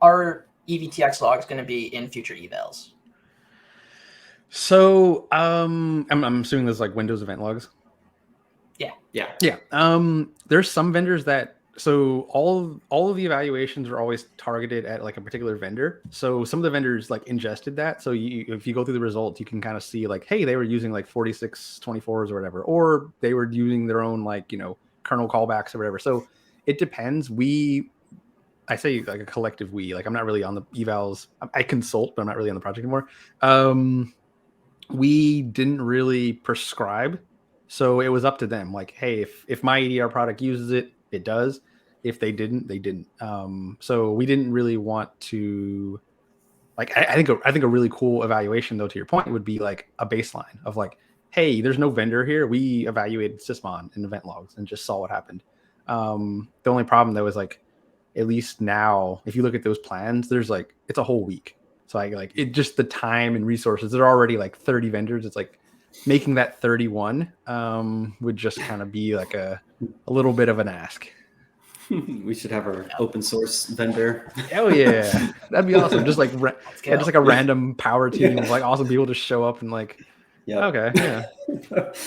are EVTX logs going to be in future evals? So I'm assuming there's like Windows event logs. Yeah. There's some vendors that, so all of the evaluations are always targeted at like a particular vendor. So some of the vendors like ingested that. So if you go through the results, you can kind of see like, hey, they were using like 4624s or whatever, or they were using their own like, kernel callbacks or whatever. So it depends. We I say like a collective we, like I'm not really on the evals. I consult, but I'm not really on the project anymore. We didn't really prescribe, so it was up to them. Like, hey, if my EDR product uses it, it does. If they didn't, they didn't. So we didn't really want to. Like, I think a really cool evaluation, though, to your point, would be like a baseline of like, hey, there's no vendor here. We evaluated Sysmon and event logs and just saw what happened. The only problem though is like, at least now, if you look at those plans, there's like it's a whole week. So like it just the time and resources. There are already like 30 vendors. It's like making that 31 would just kind of be like a little bit of an ask. We should have our open source vendor. Oh yeah, that'd be awesome. Just like just like a random power team of like awesome people just show up and like, okay, yeah.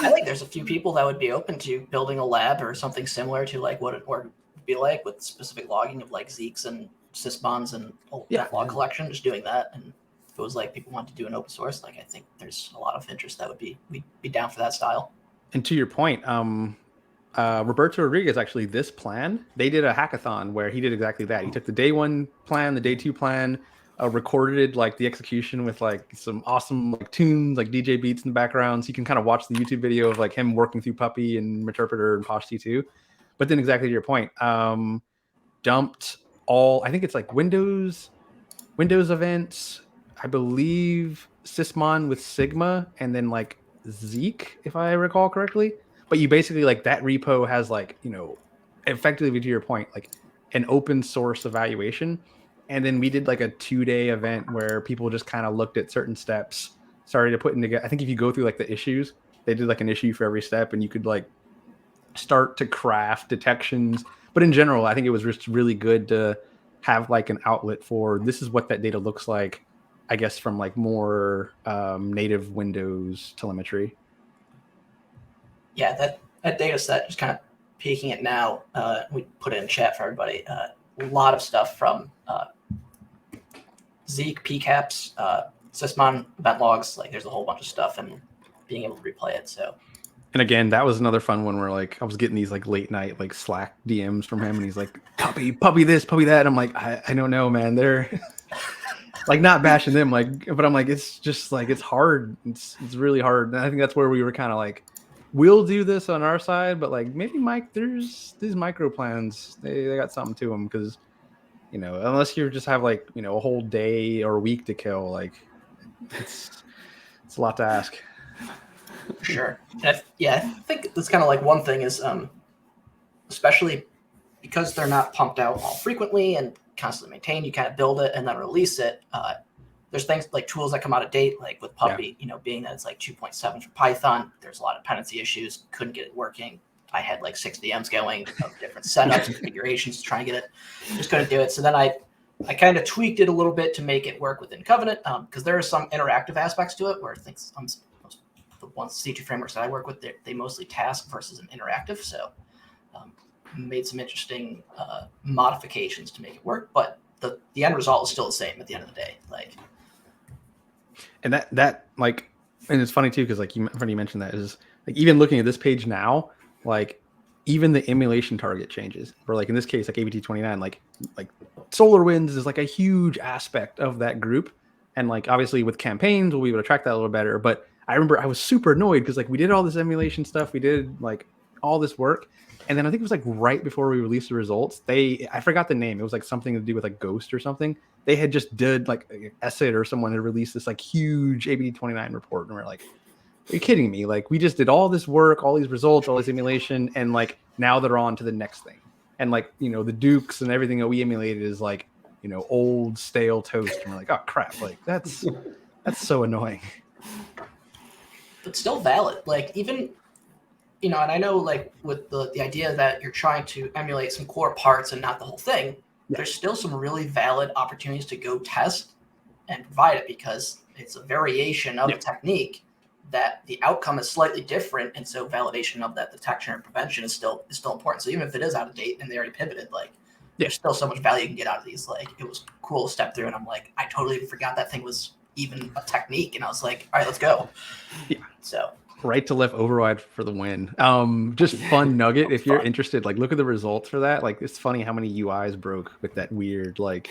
I think there's a few people that would be open to building a lab or something similar to like what it would be like with specific logging of like Zeeks and Sysmons and log collection. Just doing that, and if it was like people want to do an open source, like I think there's a lot of interest that we'd be down for that style. And to your point, Roberto Rodriguez, actually, this plan, they did a hackathon where he did exactly that. He took the day 1 plan, the day 2 plan, recorded like the execution with like some awesome like tunes, like DJ beats in the background. So you can kind of watch the YouTube video of like him working through Puppy and Meterpreter and Posh T2. But then exactly to your point, dumped all, I think it's like Windows events, I believe Sysmon with Sigma, and then like Zeek, if I recall correctly. But you basically like that repo has like, you know, effectively to your point, like an open source evaluation. And then we did like a 2-day event where people just kind of looked at certain steps, started to put in together. I think if you go through like the issues, they did like an issue for every step, and you could like start to craft detections. But in general, I think it was just really good to have like an outlet for this is what that data looks like, I guess, from like more native Windows telemetry. Yeah, that data set, just kind of peeking it now, we put it in chat for everybody. A lot of stuff from Zeek, PCAPs, Sysmon event logs. Like there's a whole bunch of stuff, and being able to replay it. So. And again, that was another fun one where like I was getting these like late night like Slack DMs from him, and he's like, puppy this, puppy that. And I'm like, I don't know, man. They're like not bashing them, like, but I'm like, it's just like it's hard. It's really hard. And I think that's where we were kind of like, we'll do this on our side, but like maybe Mike, there's these micro plans. They got something to them because, you know, unless you just have like, you know, a whole day or a week to kill, like it's a lot to ask. Sure. And I think that's kind of like one thing is, especially because they're not pumped out all frequently and constantly maintained, you kind of build it and then release it. There's things like tools that come out of date, like with Puppy, you know, being that it's like 2.7 for Python, there's a lot of dependency issues, couldn't get it working. I had like 6 VMs going of different setups and configurations to try and get it, just couldn't do it. So then I kind of tweaked it a little bit to make it work within Covenant, because there are some interactive aspects to it where things, the ones C2 frameworks that I work with, they mostly task versus an interactive. So made some interesting modifications to make it work, but the end result is still the same at the end of the day. Like, and that like, and it's funny too because like you mentioned that is like even looking at this page now, like even the emulation target changes. Or like in this case, like APT29, like SolarWinds is like a huge aspect of that group, and like obviously with campaigns we'll be able to track that a little better. But I remember I was super annoyed because like we did all this emulation stuff, we did like all this work, and then I think it was like right before we released the results, I forgot the name. It was like something to do with like Ghost or something. They had just did like Esset or someone had released this like huge APT29 report, and we're like, are you kidding me? Like we just did all this work, all these results, all this emulation, and like now they're on to the next thing. And like, you know, the Dukes and everything that we emulated is like, you know, old stale toast, and we're like, oh crap, like that's so annoying. But still valid. Like even, you know, and I know like with the idea that you're trying to emulate some core parts and not the whole thing, there's still some really valid opportunities to go test and provide it, because it's a variation of a technique that the outcome is slightly different. And so validation of that detection and prevention is still important. So even if it is out of date and they already pivoted, like there's still so much value you can get out of these. Like it was cool to step through, and I'm like, I totally forgot that thing was even a technique, and I was like, all right, let's go. So right to left override for the win. Just fun nugget. If you're interested, like look at the results for that. Like it's funny how many UIs broke with that weird like.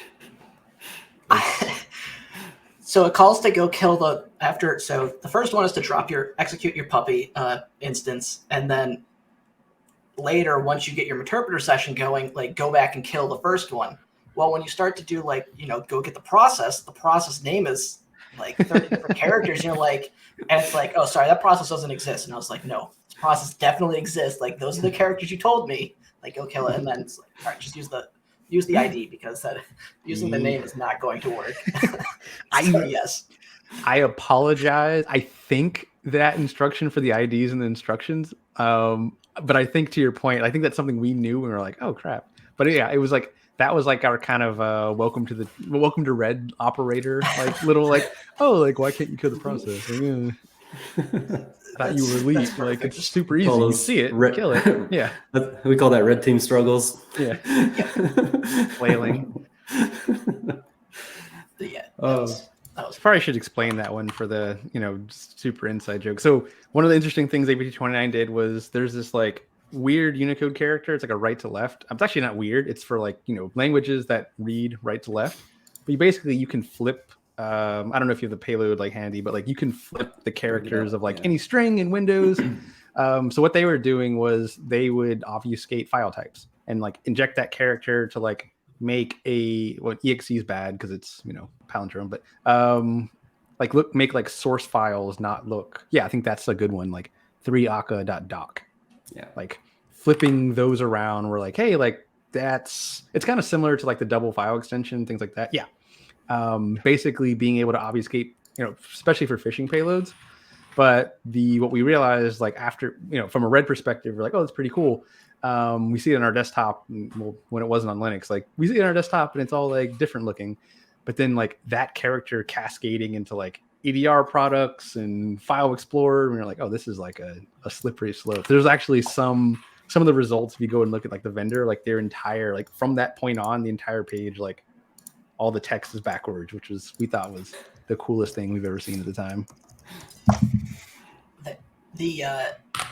So it calls to go kill the after. So the first one is to execute your puppy instance, and then later, once you get your interpreter session going, like go back and kill the first one. Well, when you start to do like, go get the process name is like 30 different characters. You're like, and it's like, oh, sorry, that process doesn't exist. And I was like, no, this process definitely exists. Like those are the characters you told me. Like go kill it, and then it's like, all right, just use the ID because using the name is not going to work. Yes. I apologize. I think that instruction for the IDs and the instructions. But I think to your point, I think that's something we knew and we were like, oh crap. But yeah, it was like that was like our kind of welcome to red operator, like little like, oh, like why can't you kill the process? Like, I thought you were elite. Like it's super easy. You see it, kill it. Yeah. We call that red team struggles. Yeah. Flailing. Yeah. I probably should explain that one for the super inside joke. So one of the interesting things APT29 did was there's this like weird Unicode character. It's like a right to left. It's actually not weird. It's for like languages that read right to left. But you can flip. I don't know if you have the payload like handy, but like you can flip the characters of like any string in Windows. So what they were doing was they would obfuscate file types and like inject that character to like make exe is bad because it's palindrome, but make like source files not look. Yeah, I think that's a good one. Like 3aka.doc. Yeah, like flipping those around. We're like, hey, like it's kind of similar to like the double file extension, things like that. Yeah. Basically being able to obfuscate, especially for phishing payloads. But what we realized, like after, from a red perspective, we're like, oh, that's pretty cool. We see it on our desktop when it wasn't on Linux. Like we see it on our desktop and it's all like different looking. But then like that character cascading into like EDR products and File Explorer, and we're like, oh, this is like a slippery slope. There's actually some of the results, if you go and look at like the vendor, like their entire, like from that point on, the entire page, like all the text is backwards, which we thought was the coolest thing we've ever seen at the time. The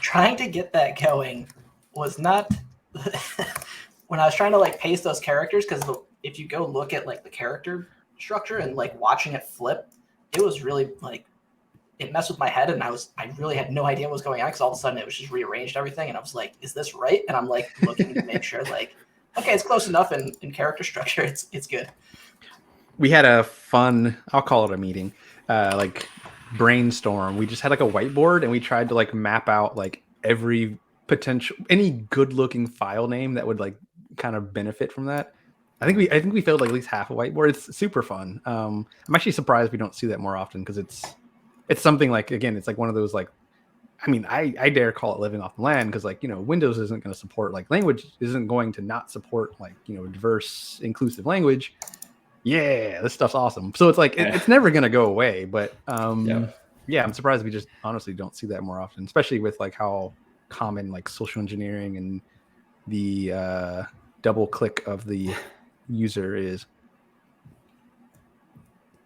trying to get that going was not when I was trying to like paste those characters, because if you go look at like the character structure and like watching it flip, it was really like it messed with my head, and I really had no idea what was going on, because all of a sudden it was just rearranged everything, and I was like, is this right? And I'm like looking to make sure like, okay, it's close enough in character structure. It's good. We had a fun, I'll call it a meeting, like brainstorm. We just had like a whiteboard and we tried to like map out like any good looking file name that would like kind of benefit from that. I think we filled like at least half a whiteboard. It's super fun. I'm actually surprised we don't see that more often, because it's something like, again, it's like one of those like, I mean, I dare call it living off the land, because like, Windows isn't going to support, like language isn't going to not support like, diverse inclusive language. Yeah, this stuff's awesome. So it's like it's never going to go away, but yeah, I'm surprised we just honestly don't see that more often, especially with like how common like social engineering and the double click of the user is.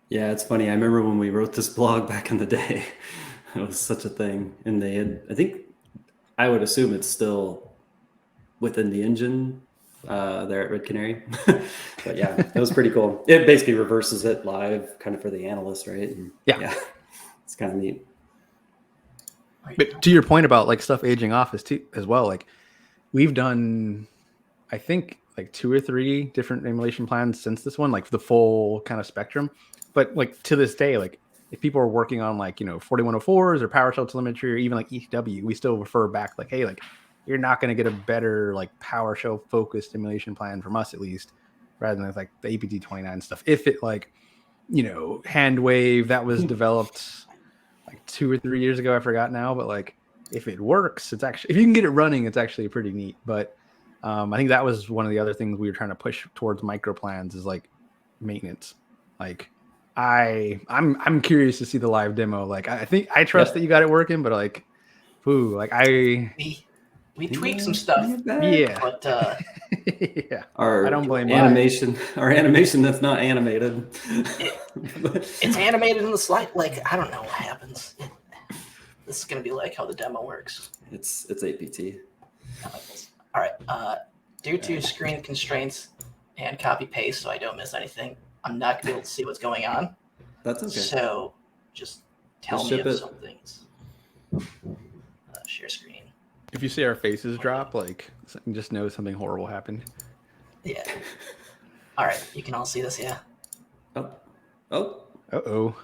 Yeah, it's funny. I remember when we wrote this blog back in the day, it was such a thing. And they had, I would assume it's still within the engine there at Red Canary. But yeah, that was pretty cool. It basically reverses it live kind of for the analyst, right? And yeah, it's kind of neat. But to your point about like stuff aging off as well, like we've done, I think like 2 or 3 different emulation plans since this one, like the full kind of spectrum. But like to this day, like if people are working on like, 4104s or PowerShell telemetry or even like EW, we still refer back like, hey, like you're not going to get a better like PowerShell focused emulation plan from us, at least, rather than like the APT29 stuff. If it like, Handwave that was developed like 2 or 3 years ago, I forgot now, but like if it works, it's actually, if you can get it running, it's actually pretty neat. But I think that was one of the other things we were trying to push towards micro plans is like maintenance. Like I'm curious to see the live demo. Like I trust that you got it working, but like, we tweaked some stuff. Yeah, but yeah, I don't blame animation. Our animation that's not animated. It's animated in the slide. Like I don't know what happens. this is going to be like how the demo works. It's APT. All right. Due to screen constraints and copy paste, so I don't miss anything, I'm not going to be able to see what's going on. That's okay. So just tell me if something's share screen. If you see our faces drop, like, just know something horrible happened. Yeah. All right. You can all see this, yeah? Oh. Uh-oh.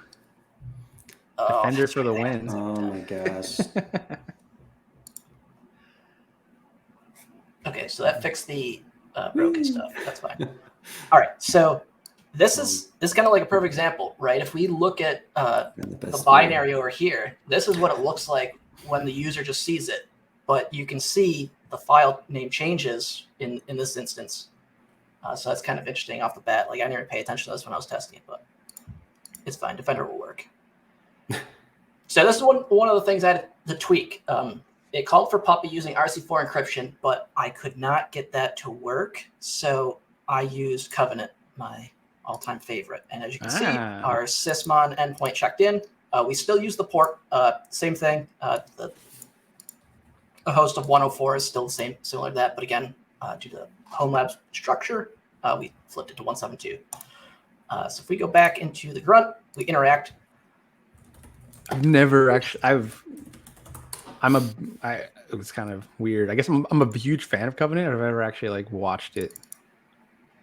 Oh, Defender for the win. Oh my gosh. Okay, so that fixed the broken stuff. That's fine. All right, so this is kind of like a perfect example, right? If we look at the binary over here, this is what it looks like when the user just sees it. But you can see the file name changes in this instance. So that's kind of interesting off the bat. Like, I didn't even pay attention to this when I was testing it, but it's fine. Defender will work. So this is one of the things I had to tweak. It called for Puppy using RC4 encryption, but I could not get that to work. So I used Covenant, my all-time favorite. And as you can see, our sysmon endpoint checked in. We still use the port. Same thing. The host of 104 is still the same, similar to that. But again, due to Home Lab's structure, we flipped it to 172. So if we go back into the grunt, we interact. I've never actually. It was kind of weird. I guess I'm a huge fan of Covenant. I've never actually like watched it.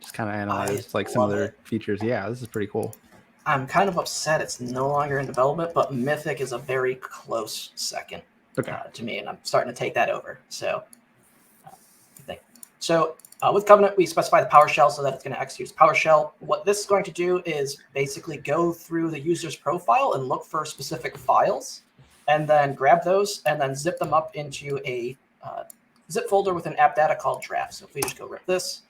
Just kind of analyzed like some of their features. Yeah, this is pretty cool. I'm kind of upset it's no longer in development, but Mythic is a very close second to me, and I'm starting to take that over. So, I think so. With Covenant, we specify the PowerShell so that it's going to execute PowerShell. What this is going to do is basically go through the user's profile and look for specific files, and then grab those and then zip them up into a zip folder with an app data called draft. So if we just go rip this,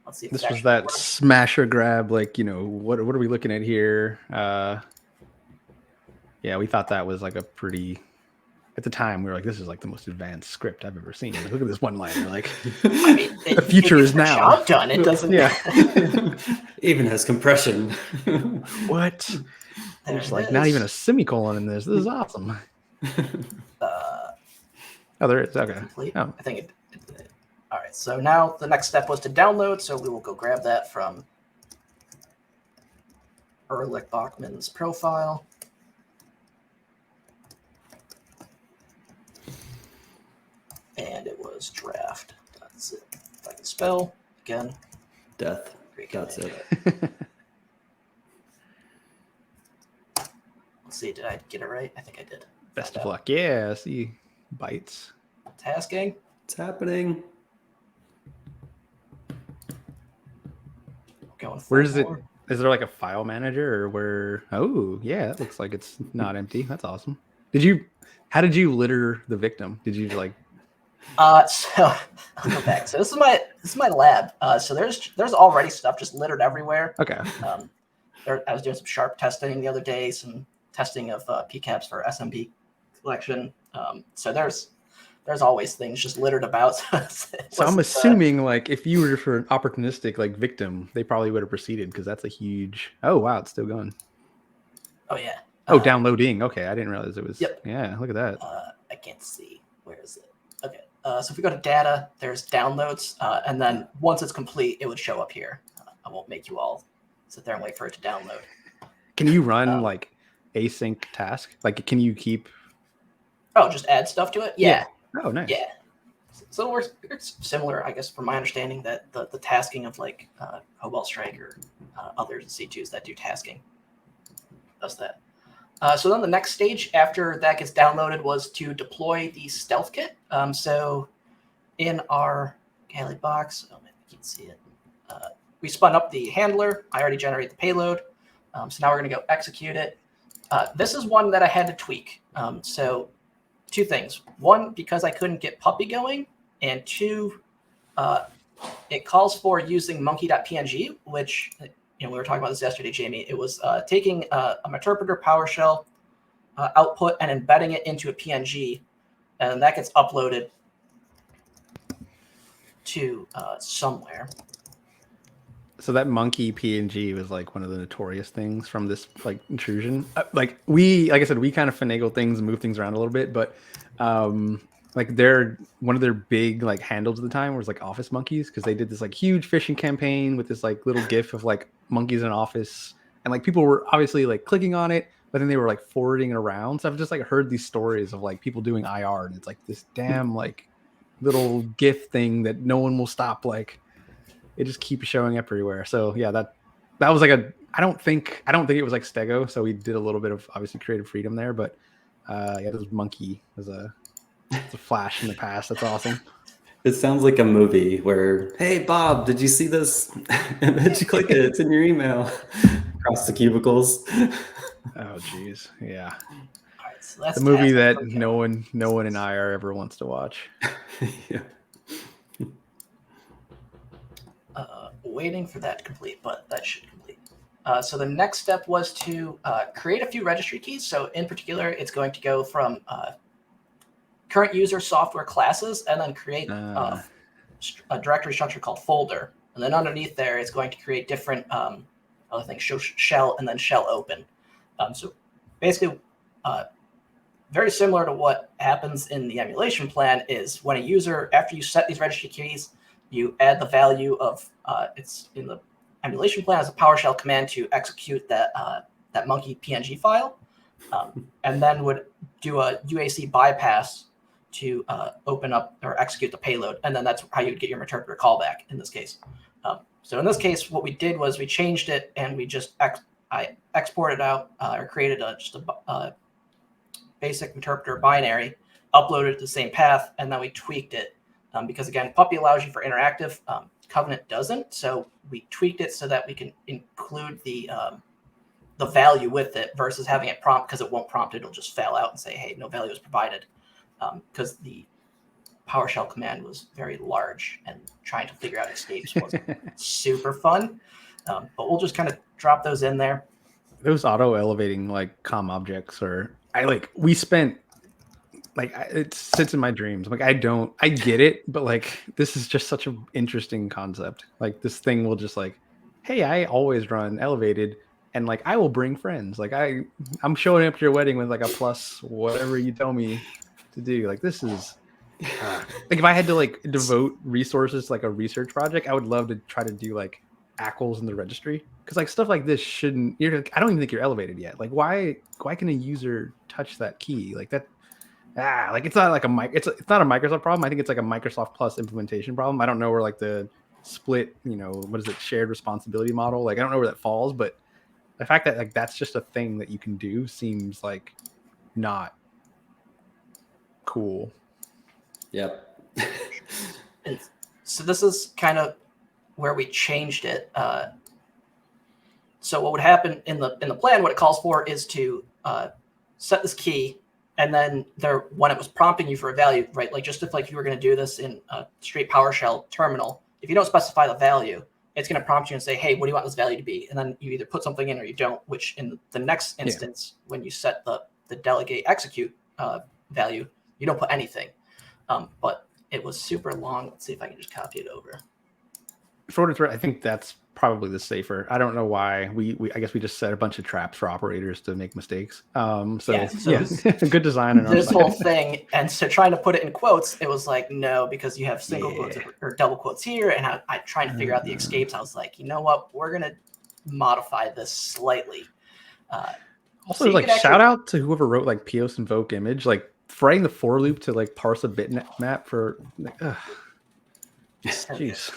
let's see if this was that smasher grab, like, what are we looking at here? Yeah, we thought that was like a pretty, at the time we were like, this is like the most advanced script I've ever seen. Like, look at this one liner. Like, I mean, the future is now. Job done. It doesn't. Yeah. Even has compression. What? There's like not even a semicolon in this. This is awesome. Oh, there is. Okay. Oh. I think it did. All right. So now the next step was to download. So we will go grab that from Erlich Bachman's profile. And it was draft. That's it. If I can spell again. Death. That's it. Let's see. Did I get it right? I think I did. Best of luck. Yeah. See bites. Tasking. It's happening. Going where is it? Is there like a file manager or where? Oh, yeah. That looks like it's not empty. That's awesome. How did you litter the victim? Did you like? So I'll go back. So this is my lab. So there's already stuff just littered everywhere. Okay. I was doing some sharp testing the other day, some testing of PCAPs for SMB collection. So there's always things just littered about. So I'm assuming like if you were for an opportunistic like victim, they probably would have proceeded because that's a huge. Oh wow, it's still going. Oh yeah. Oh, downloading. Okay, I didn't realize it was. Yep. Yeah, look at that. I can't see. Where is it? Okay. So if we go to data, there's downloads, and then once it's complete, it would show up here. I won't make you all sit there and wait for it to download. Can you run like async task? Like, can you keep? Oh, just add stuff to it? Yeah. Oh, nice. Yeah. So it's similar, I guess, from my understanding that the tasking of like Cobalt Strike or other C2s that do tasking does that. So then the next stage after that gets downloaded was to deploy the stealth kit. So in our Galley box, oh man, I can't see it. We spun up the handler. I already generated the payload. So now we're going to go execute it. This is one that I had to tweak. So two things. One, because I couldn't get Puppy going. And two, it calls for using monkey.png, which... we were talking about this yesterday, Jamie. It was taking a interpreter PowerShell output and embedding it into a PNG, and that gets uploaded to somewhere. So that monkey PNG was like one of the notorious things from this like intrusion. Like I said, we kind of finagle things and move things around a little bit, but like one of their big like handles at the time was like office monkeys, because they did this like huge phishing campaign with this like little gif of like monkeys in office, and like people were obviously like clicking on it, but then they were like forwarding it around. So I've just like heard these stories of like people doing IR, and it's like this damn like little gif thing that no one will stop. Like it just keeps showing up everywhere. So yeah, that was like I don't think it was like Stego, so we did a little bit of obviously creative freedom there, but yeah, this monkey was it's a flash in the past. That's awesome. It sounds like a movie where, hey Bob, did you see this image? Click it, it's in your email. Across the cubicles. Oh geez, yeah. All right, so that's The movie that okay. no one in IR ever wants to watch. Yeah. Waiting for that to complete, but that should complete. So the next step was to create a few registry keys. So in particular, it's going to go from current user software classes and then create a directory structure called folder. And then underneath there, it's going to create different other things, shell and then shell open. So basically, very similar to what happens in the emulation plan is when a user, after you set these registry keys, you add the value of, it's in the emulation plan as a PowerShell command to execute that monkey PNG file, and then would do a UAC bypass to open up or execute the payload. And then that's how you'd get your interpreter callback in this case. So in this case, what we did was we changed it and we just I exported out or created just a basic interpreter binary, uploaded it to the same path, and then we tweaked it. Because again, Puppy allows you for interactive, Covenant doesn't. So we tweaked it so that we can include the value with it versus having it prompt, because it won't prompt, it'll just fail out and say, hey, no value is provided. Because the PowerShell command was very large and trying to figure out escapes wasn't super fun. But we'll just kind of drop those in there. Those auto elevating like COM objects we spent it sits in my dreams. Like I get it, but like this is just such an interesting concept. Like this thing will just like, hey, I always run elevated, and like I will bring friends. Like I'm showing up to your wedding with like a plus whatever you tell me to do. Like this is like if I had to like devote resources to like a research project, I would love to try to do like ACLs in the registry, because like stuff like this shouldn't. I don't even think you're elevated yet. Like why can a user touch that key like that? Like it's not like it's not a Microsoft problem. I think it's like a Microsoft Plus implementation problem. I don't know where like the split, what is it, shared responsibility model? Like I don't know where that falls, but the fact that like that's just a thing that you can do seems like not cool. Yep. And so this is kind of where we changed it. So what would happen in the plan, what it calls for is to set this key. And then when it was prompting you for a value, right? Like just if like you were going to do this in a straight PowerShell terminal, if you don't specify the value, it's going to prompt you and say, hey, what do you want this value to be? And then you either put something in or you don't, which in the next instance, when you set the delegate execute value, you don't put anything. But it was super long. Let's see if I can just copy it over. For what it's worth, I think that's probably the safer. I don't know why I guess we just set a bunch of traps for operators to make mistakes. Good design on our this side. whole thing, and so trying to put it in quotes, it was like no, because you have single quotes or double quotes here, and I trying to figure out the escapes. I was like, you know what, we're gonna modify this slightly. Also, so like shout out to whoever wrote like Pios invoke image, like writing the for loop to like parse a bitmap for like, jeez.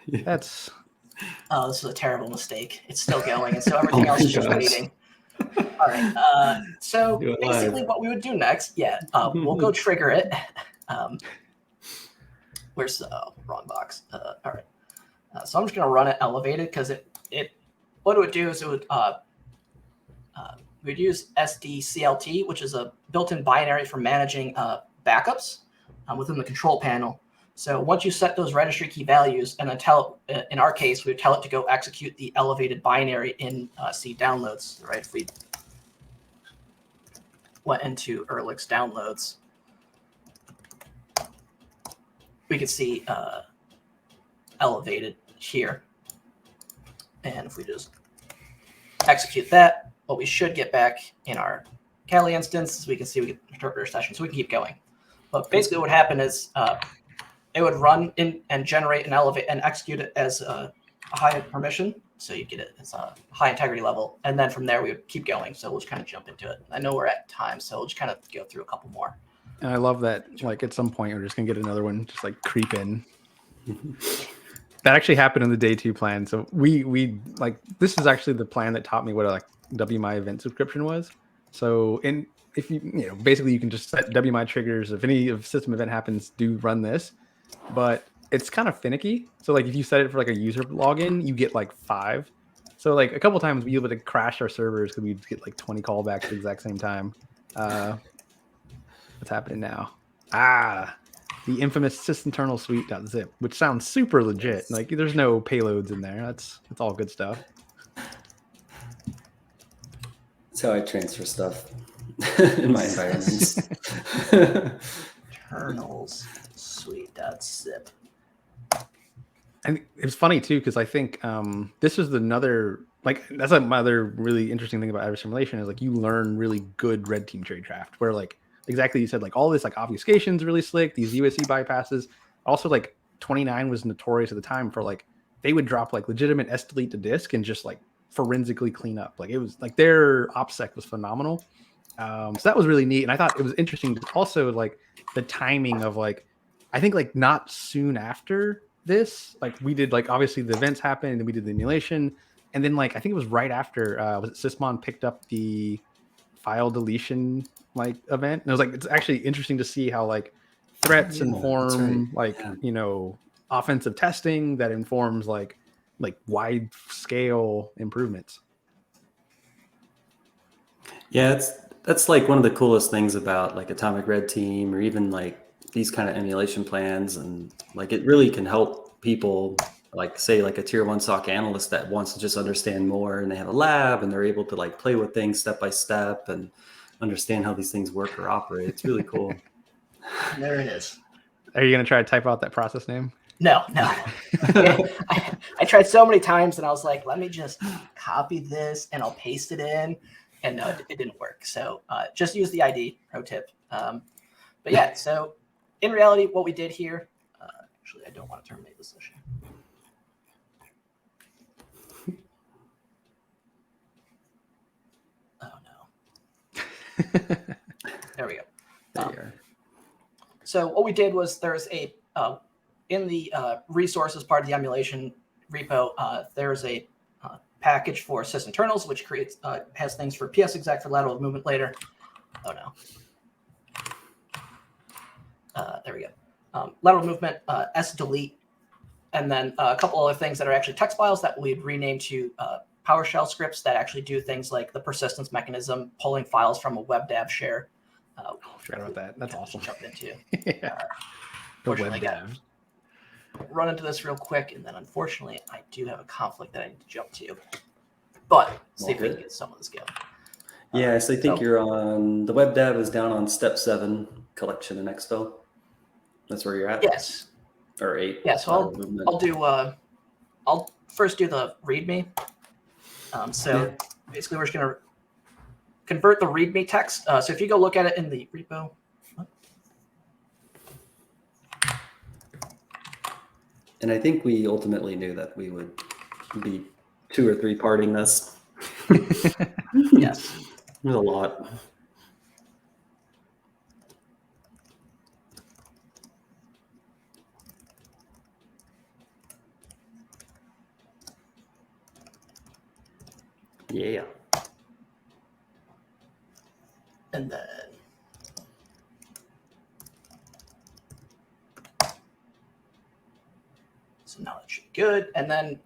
That's this is a terrible mistake. It's still going, and so everything else is just waiting. All right. So basically, what we would do next, we'll go trigger it. Where's the wrong box? All right. So I'm just gonna run it elevated because what it would do is it would we'd use SDCLT, which is a built-in binary for managing backups within the control panel. So once you set those registry key values, and then in our case, we would tell it to go execute the elevated binary in C downloads, right? If we went into Erlic's downloads, we could see elevated here. And if we just execute that, what we should get back in our Kali instance is we can see we get interpreter session, so we can keep going. But basically what would happen is it would run in and generate and elevate and execute it as a high permission. So you get it as a high integrity level. And then from there, we would keep going. So we'll just kind of jump into it. I know we're at time, so we'll just kind of go through a couple more. And I love that, like, at some point, we're just going to get another one, just like creep in. That actually happened in the day 2 plan. So we like, this is actually the plan that taught me what a like WMI event subscription was. So if you know, basically you can just set WMI triggers. If any system event happens, do run this. But it's kind of finicky. So like if you set it for like a user login, you get like 5. So like a couple times we were able to crash our servers because we'd get like 20 callbacks at the exact same time. What's happening now? The infamous sysinternal suite.zip, which sounds super legit. Like there's no payloads in there. That's all good stuff. That's how I transfer stuff in my environments. Internals suite.zip. And it's funny too, because I think this is another, like, that's another really interesting thing about adversarial simulation is like you learn really good red team trade draft, where like exactly you said, like all this like obfuscation is really slick, these USC bypasses. Also, like 29 was notorious at the time for like they would drop like legitimate S-delete to disk and just like forensically clean up. Like it was like their OPSEC was phenomenal. So that was really neat. And I thought it was interesting also like the timing of like, I think like not soon after this, like we did like obviously the events happened and then we did the emulation. And then like, I think it was right after, was it Sysmon picked up the file deletion like event? And it was like, it's actually interesting to see how like threats inform like, you know, offensive testing that informs like wide scale improvements. Yeah, that's like one of the coolest things about like Atomic Red Team or even like these kind of emulation plans, and like it really can help people, like say like a tier 1 SOC analyst that wants to just understand more, and they have a lab and they're able to like play with things step by step and understand how these things work or operate. It's really cool. There it is. Are you gonna try to type out that process name? No. I tried so many times and I was like, let me just copy this and I'll paste it in. And no, it didn't work. So just use the ID, pro tip. But yeah, so in reality, what we did here, actually, I don't want to terminate this session. Oh, no. There we go. There you are. So what we did was there's a, in the resources part of the emulation repo, there's a package for sysinternals, which creates has things for ps-exec for lateral movement later. Oh no. There we go. Lateral movement, s-delete, and then a couple other things that are actually text files that we'd rename to PowerShell scripts that actually do things like the persistence mechanism, pulling files from a WebDAV share. Forgot about that. That's awesome. Jump into. Yeah. Unfortunately, I run into this real quick, and then unfortunately, I do have a conflict that I need to jump to. But see if we can get some of this going. Yeah, so I think you're on, the WebDAV is down on step 7, collection and exfil. That's where you're at? Yes. Or 8. Yeah, so I'll first do the README. Basically we're just going to convert the README text. So if you go look at it in the repo. And I think we ultimately knew that we would be 2 or 3 parting this. Yes. There's a lot. Yeah. And then so now it should be good. And then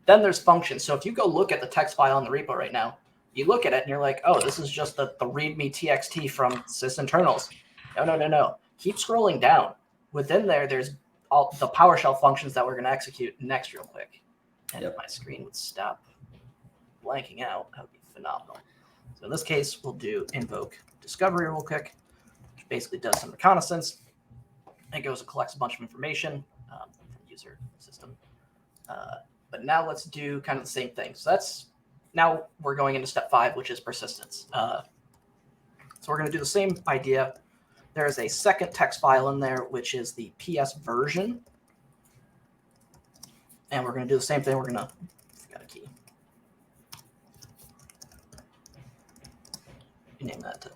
there's functions. So if you go look at the text file in the repo right now, you look at it and you're like, oh, this is just the README txt from sysinternals. No. Keep scrolling down. Within there's all the PowerShell functions that we're going to execute next real quick. And if my screen would stop blanking out, that would be phenomenal. So in this case, we'll do invoke discovery real quick, which basically does some reconnaissance. It goes and collects a bunch of information from user system. But now let's do kind of the same thing. So now we're going into step 5, which is persistence. So we're going to do the same idea. There is a second text file in there, which is the PS version. And we're going to do the same thing. We're going to, forgot a key. You name that.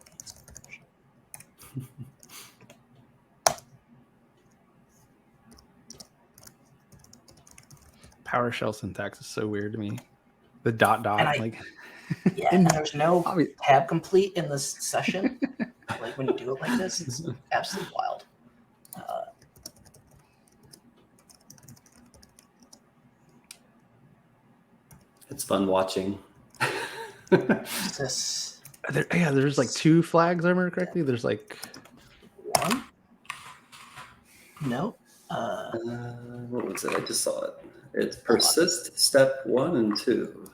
PowerShell syntax is so weird to me. The dot, like. Yeah, and there's no tab complete in this session. Like when you do it like this, it's absolutely wild. It's fun watching. This. There's like 2 flags, I remember correctly. There's like 1. No. What was it? I just saw it. It's persist step 1 and 2.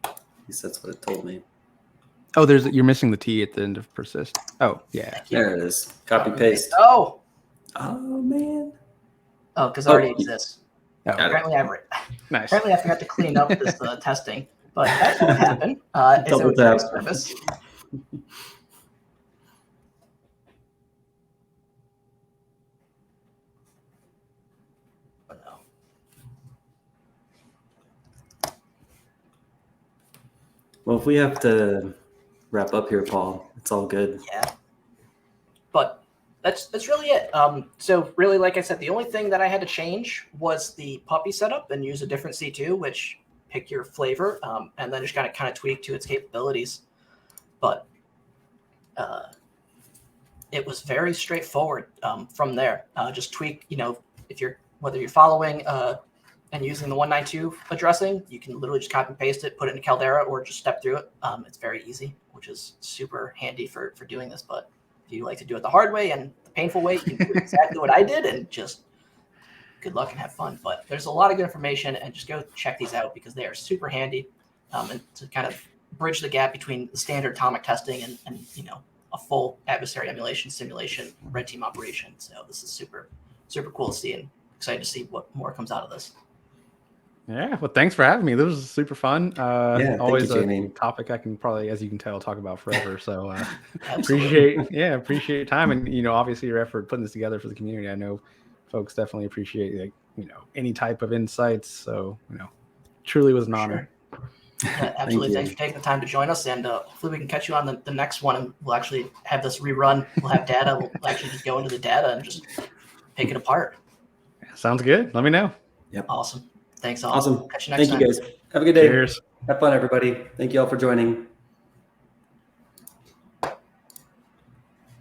At least that's what it told me. Oh, you're missing the T at the end of persist. Oh, yeah. There it is. Copy paste. Oh man. Oh, because it already exists. Oh, apparently, nice. Apparently, I forgot to clean up this testing, but that will happen. Is there a very service? Well, if we have to wrap up here, Paul, it's all good. Yeah. But that's really it. So really, like I said, the only thing that I had to change was the puppy setup and use a different C2, which pick your flavor, and then just kind of tweak to its capabilities. But it was very straightforward from there. Just tweak, whether you're following and using the 192 addressing, you can literally just copy and paste it, put it in Caldera, or just step through it. It's very easy, which is super handy for doing this. But if you like to do it the hard way and the painful way, you can do exactly what I did and just good luck and have fun. But there's a lot of good information, and just go check these out because they are super handy and to kind of bridge the gap between the standard atomic testing and a full adversary emulation simulation red team operation. So this is super, super cool to see, and excited to see what more comes out of this. Yeah, well, thanks for having me. This was super fun. Always a topic I can probably, as you can tell, talk about forever. So appreciate your time and obviously your effort putting this together for the community. I know folks definitely appreciate any type of insights. So truly was an honor. Yeah, absolutely. Thanks for taking the time to join us, and hopefully we can catch you on the next one, and we'll actually have this rerun. We'll have data. We'll actually just go into the data and just pick it apart. Sounds good. Let me know. Yep. Awesome. Thanks all. Awesome. Catch you next time. Thank you guys. Have a good day. Cheers. Have fun, everybody. Thank you all for joining.